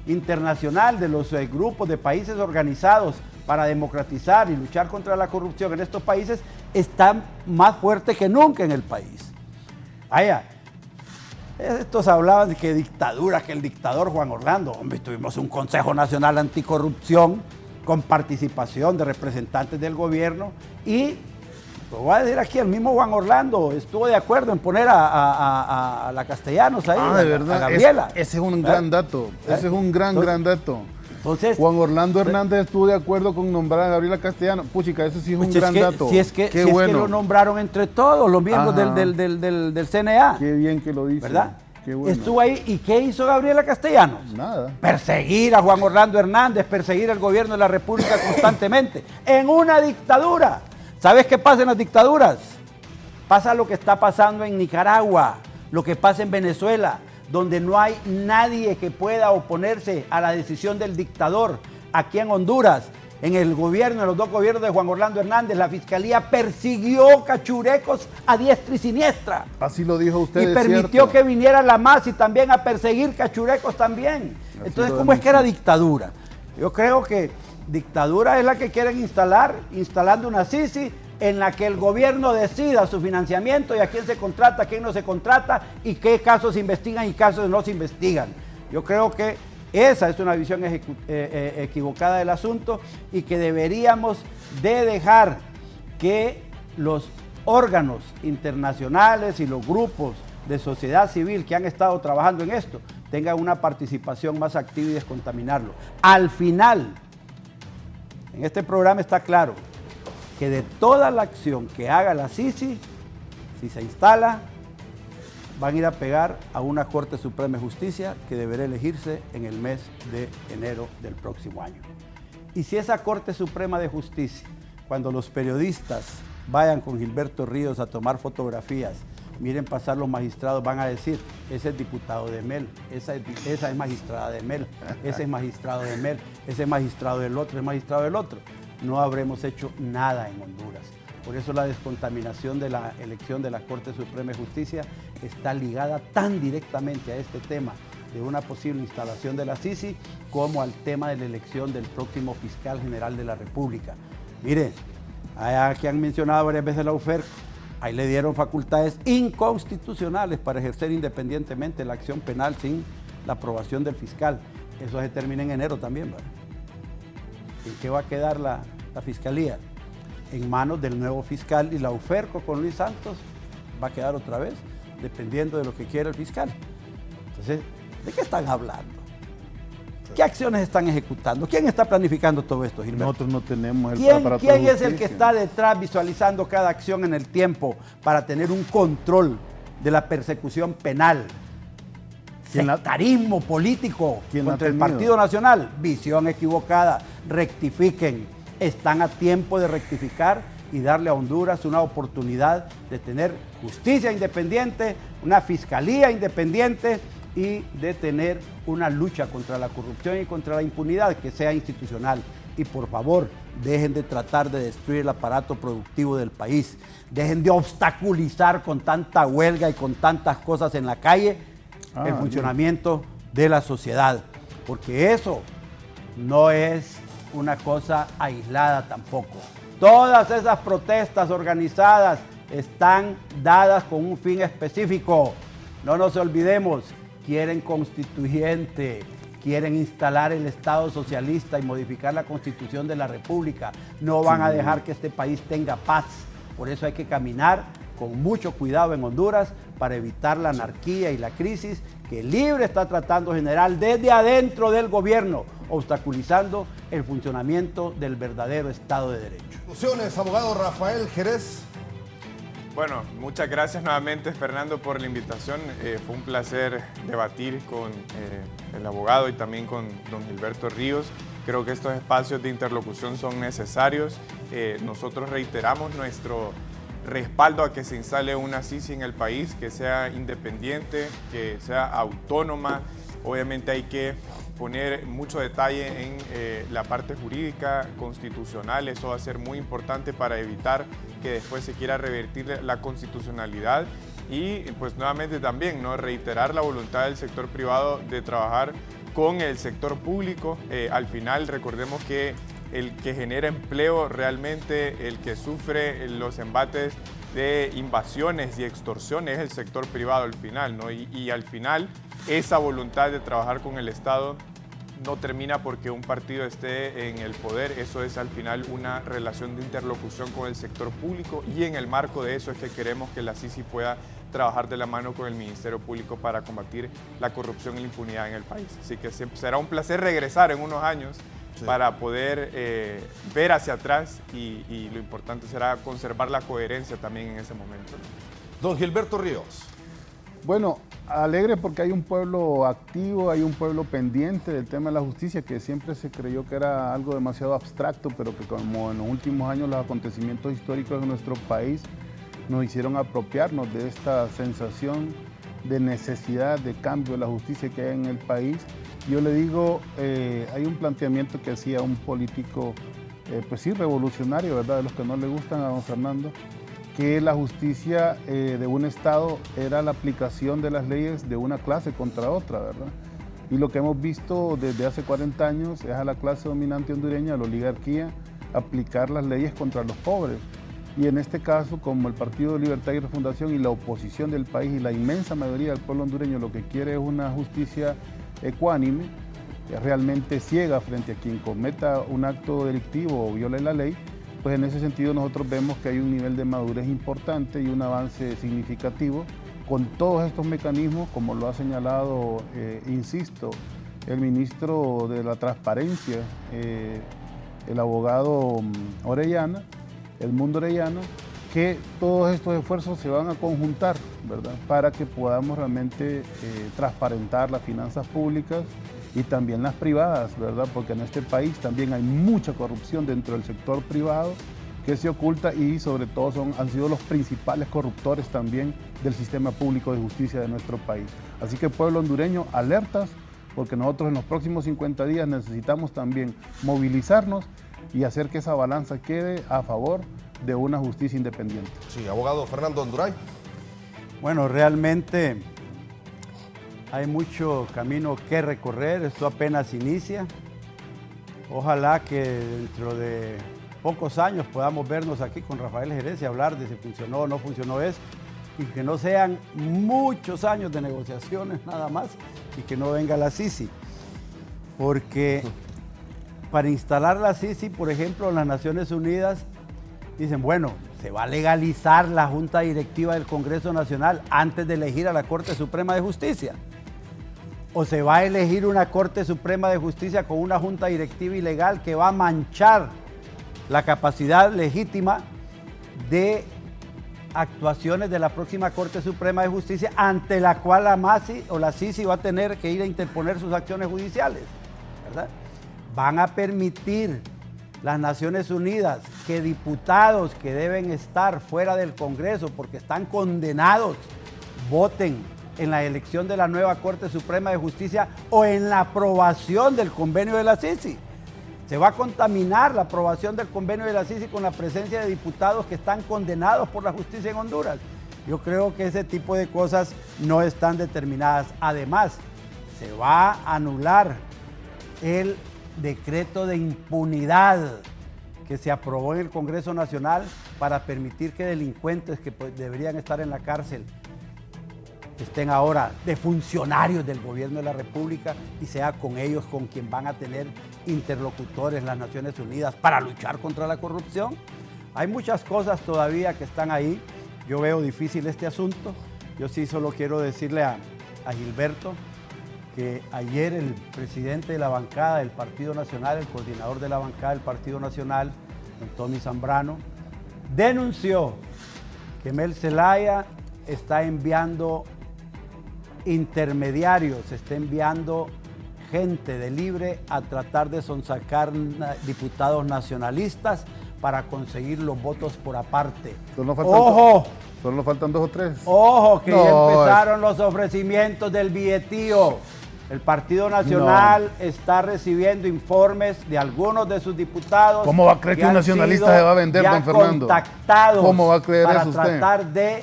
internacional de los grupos de países organizados para democratizar y luchar contra la corrupción en estos países está más fuerte que nunca en el país. Vaya, estos hablaban de que dictadura, que el dictador Juan Orlando. Hombre, tuvimos un Consejo Nacional Anticorrupción con participación de representantes del gobierno y, lo voy a decir aquí, el mismo Juan Orlando estuvo de acuerdo en poner a la Castellanos ahí, de verdad, a Gabriela. Ese es un gran dato, ese es un gran dato. Entonces, Juan Orlando Hernández estuvo de acuerdo con nombrar a Gabriela Castellanos. Puchica, eso sí es un gran dato. Si es que lo nombraron entre todos los miembros del CNA. Qué bien que lo dice. ¿Verdad? Qué bueno. Estuvo ahí. ¿Y qué hizo Gabriela Castellanos? Nada. Perseguir a Juan Orlando Hernández, perseguir al gobierno de la República constantemente. En una dictadura. ¿Sabes qué pasa en las dictaduras? Pasa lo que está pasando en Nicaragua, lo que pasa en Venezuela, donde no hay nadie que pueda oponerse a la decisión del dictador. Aquí en Honduras, en el gobierno, en los dos gobiernos de Juan Orlando Hernández, la fiscalía persiguió cachurecos a diestra y siniestra. Así lo dijo usted. Y permitió que viniera la MAS y también a perseguir cachurecos también. Entonces, ¿cómo es que era dictadura? Yo creo que dictadura es la que quieren instalar, instalando una Sisi en la que el gobierno decida su financiamiento y a quién se contrata, a quién no se contrata y qué casos se investigan y casos no se investigan. Yo creo que esa es una visión equivocada del asunto y que deberíamos de dejar que los órganos internacionales y los grupos de sociedad civil que han estado trabajando en esto tengan una participación más activa y descontaminarlo. Al final, en este programa está claro que de toda la acción que haga la Sisi, si se instala, van a ir a pegar a una Corte Suprema de Justicia que deberá elegirse en el mes de enero del próximo año. Y si esa Corte Suprema de Justicia, cuando los periodistas vayan con Gilberto Ríos a tomar fotografías, miren pasar los magistrados, van a decir, ese es diputado de Mel, esa es magistrada de Mel, ese es magistrado de Mel, ese es magistrado del otro, es magistrado del otro. No habremos hecho nada en Honduras. Por eso la descontaminación de la elección de la Corte Suprema de Justicia está ligada tan directamente a este tema de una posible instalación de la Sisi como al tema de la elección del próximo fiscal general de la República. Miren, aquí han mencionado varias veces la UFERCO, ahí le dieron facultades inconstitucionales para ejercer independientemente la acción penal sin la aprobación del fiscal. Eso se termina en enero también, ¿verdad? ¿En qué va a quedar la fiscalía? En manos del nuevo fiscal, y la UFERCO con Luis Santos va a quedar otra vez, dependiendo de lo que quiera el fiscal. Entonces, ¿de qué están hablando? ¿Qué acciones están ejecutando? ¿Quién está planificando todo esto, Gilberto? Nosotros no tenemos el ¿Quién es el que está detrás visualizando cada acción en el tiempo para tener un control de la persecución penal? Sectarismo político contra el Partido Nacional. Visión equivocada. Rectifiquen. Están a tiempo de rectificar y darle a Honduras una oportunidad de tener justicia independiente, una fiscalía independiente y de tener una lucha contra la corrupción y contra la impunidad que sea institucional. Y por favor, dejen de tratar de destruir el aparato productivo del país. Dejen de obstaculizar con tanta huelga y con tantas cosas en la calle el funcionamiento de la sociedad, porque eso no es una cosa aislada tampoco. Todas esas protestas organizadas están dadas con un fin específico. No nos olvidemos, quieren constituyente, quieren instalar el Estado socialista y modificar la Constitución de la República. No van a dejar que este país tenga paz. Por eso hay que caminar con mucho cuidado en Honduras para evitar la anarquía y la crisis que Libre está tratando de generar desde adentro del gobierno, obstaculizando el funcionamiento del verdadero Estado de Derecho. Conclusiones, abogado Rafael Jerez. Bueno, muchas gracias nuevamente, Fernando, por la invitación. Fue un placer debatir con el abogado y también con don Gilberto Ríos. Creo que estos espacios de interlocución son necesarios. Nosotros reiteramos nuestro respaldo a que se instale una Sisi en el país, que sea independiente, que sea autónoma. Obviamente hay que poner mucho detalle en la parte jurídica, constitucional. Eso va a ser muy importante para evitar que después se quiera revertir la constitucionalidad. Y pues nuevamente también, ¿no?, reiterar la voluntad del sector privado de trabajar con el sector público. Al final recordemos que el que genera empleo realmente, el que sufre los embates de invasiones y extorsiones es el sector privado al final, ¿no? Y al final esa voluntad de trabajar con el Estado no termina porque un partido esté en el poder, eso es al final una relación de interlocución con el sector público y en el marco de eso es que queremos que la CICI pueda trabajar de la mano con el Ministerio Público para combatir la corrupción y la impunidad en el país. Así que será un placer regresar en unos años para poder ver hacia atrás y lo importante será conservar la coherencia también en ese momento, ¿no? Don Gilberto Ríos. Bueno, alegre porque hay un pueblo activo, hay un pueblo pendiente del tema de la justicia, que siempre se creyó que era algo demasiado abstracto, pero que como en los últimos años los acontecimientos históricos de nuestro país nos hicieron apropiarnos de esta sensación de necesidad de cambio de la justicia que hay en el país. Yo le digo, hay un planteamiento que hacía un político, pues sí, revolucionario, ¿verdad?, de los que no le gustan a don Fernando, que la justicia de un Estado era la aplicación de las leyes de una clase contra otra, ¿verdad? Y lo que hemos visto desde hace 40 años es a la clase dominante hondureña, a la oligarquía, aplicar las leyes contra los pobres. Y en este caso, como el Partido de Libertad y Refundación y la oposición del país y la inmensa mayoría del pueblo hondureño lo que quiere es una justicia ecuánime, realmente ciega frente a quien cometa un acto delictivo o viole la ley, pues en ese sentido nosotros vemos que hay un nivel de madurez importante y un avance significativo con todos estos mecanismos, como lo ha señalado, insisto, el ministro de la Transparencia, el abogado Orellana, Edmundo Orellana, que todos estos esfuerzos se van a conjuntar, ¿verdad?, para que podamos realmente transparentar las finanzas públicas y también las privadas, ¿verdad?, porque en este país también hay mucha corrupción dentro del sector privado que se oculta y sobre todo han sido los principales corruptores también del sistema público de justicia de nuestro país. Así que pueblo hondureño, alertas, porque nosotros en los próximos 50 días necesitamos también movilizarnos y hacer que esa balanza quede a favor de una justicia independiente. Sí, abogado Fernando Honduray. Bueno, realmente hay mucho camino que recorrer, esto apenas inicia. Ojalá que dentro de pocos años podamos vernos aquí con Rafael Jerez y hablar de si funcionó o no funcionó eso, y que no sean muchos años de negociaciones nada más y que no venga la CICI. Porque para instalar la CICI, por ejemplo, en las Naciones Unidas, dicen, bueno, se va a legalizar la Junta Directiva del Congreso Nacional antes de elegir a la Corte Suprema de Justicia. O se va a elegir una Corte Suprema de Justicia con una Junta Directiva ilegal que va a manchar la capacidad legítima de actuaciones de la próxima Corte Suprema de Justicia, ante la cual la MACI o la CICI va a tener que ir a interponer sus acciones judiciales, ¿verdad? Van a permitir las Naciones Unidas que diputados que deben estar fuera del Congreso porque están condenados voten en la elección de la nueva Corte Suprema de Justicia o en la aprobación del convenio de la CICI. Se va a contaminar la aprobación del convenio de la CICI con la presencia de diputados que están condenados por la justicia en Honduras. Yo creo que ese tipo de cosas no están determinadas. Además, se va a anular el decreto de impunidad que se aprobó en el Congreso Nacional para permitir que delincuentes que deberían estar en la cárcel estén ahora de funcionarios del gobierno de la República y sea con ellos con quien van a tener interlocutores en las Naciones Unidas para luchar contra la corrupción. Hay muchas cosas todavía que están ahí. Yo veo difícil este asunto. Yo sí solo quiero decirle a Gilberto que ayer el presidente de la bancada del Partido Nacional, el coordinador de la bancada del Partido Nacional, don Tommy Zambrano, denunció que Mel Zelaya está enviando intermediarios, está enviando gente de Libre a tratar de sonsacar diputados nacionalistas para conseguir los votos por aparte. ¡Ojo! Solo faltan 2 o 3. ¡Ojo! Que ya empezaron los ofrecimientos del billetío. El Partido Nacional está recibiendo informes de algunos de sus diputados. ¿Cómo va a creer que un nacionalista se va a vender, don Fernando? Contactados. ¿Cómo va a creer eso usted? Para tratar de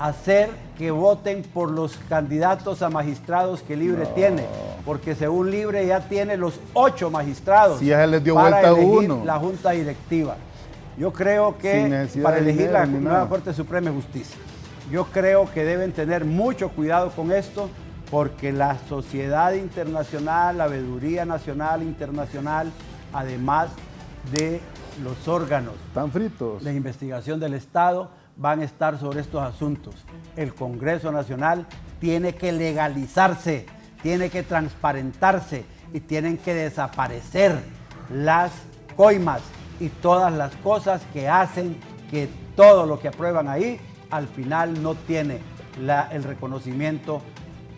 hacer que voten por los candidatos a magistrados que Libre tiene. Porque según Libre ya tiene los 8 magistrados. Si ya se les dio para vuelta elegir uno. la Junta Directiva. Yo creo que para elegir la nueva Corte Suprema de Justicia. Yo creo que deben tener mucho cuidado con esto, porque la sociedad internacional, la veeduría nacional e internacional, además de los órganos Están fritos. de investigación del Estado, van a estar sobre estos asuntos. El Congreso Nacional tiene que legalizarse, tiene que transparentarse y tienen que desaparecer las coimas y todas las cosas que hacen que todo lo que aprueban ahí al final no tiene el reconocimiento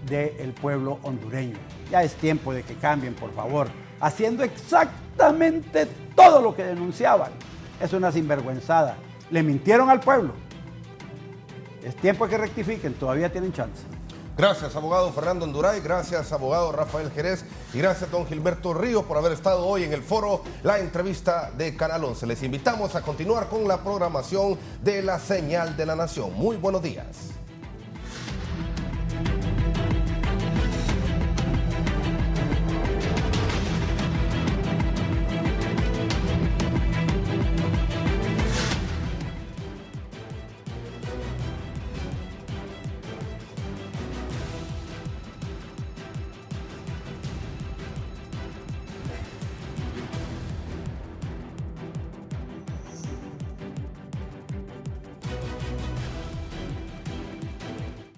del pueblo hondureño. Ya es tiempo de que cambien, por favor, haciendo exactamente todo lo que denunciaban. Es una sinvergüenzada. Le mintieron al pueblo. Es tiempo de que rectifiquen, todavía tienen chance. Gracias, abogado Fernando Anduray, gracias, abogado Rafael Jerez, y gracias, don Gilberto Ríos, por haber estado hoy en el foro La Entrevista de Canal 11. Les invitamos a continuar con la programación de La Señal de la Nación. Muy buenos días.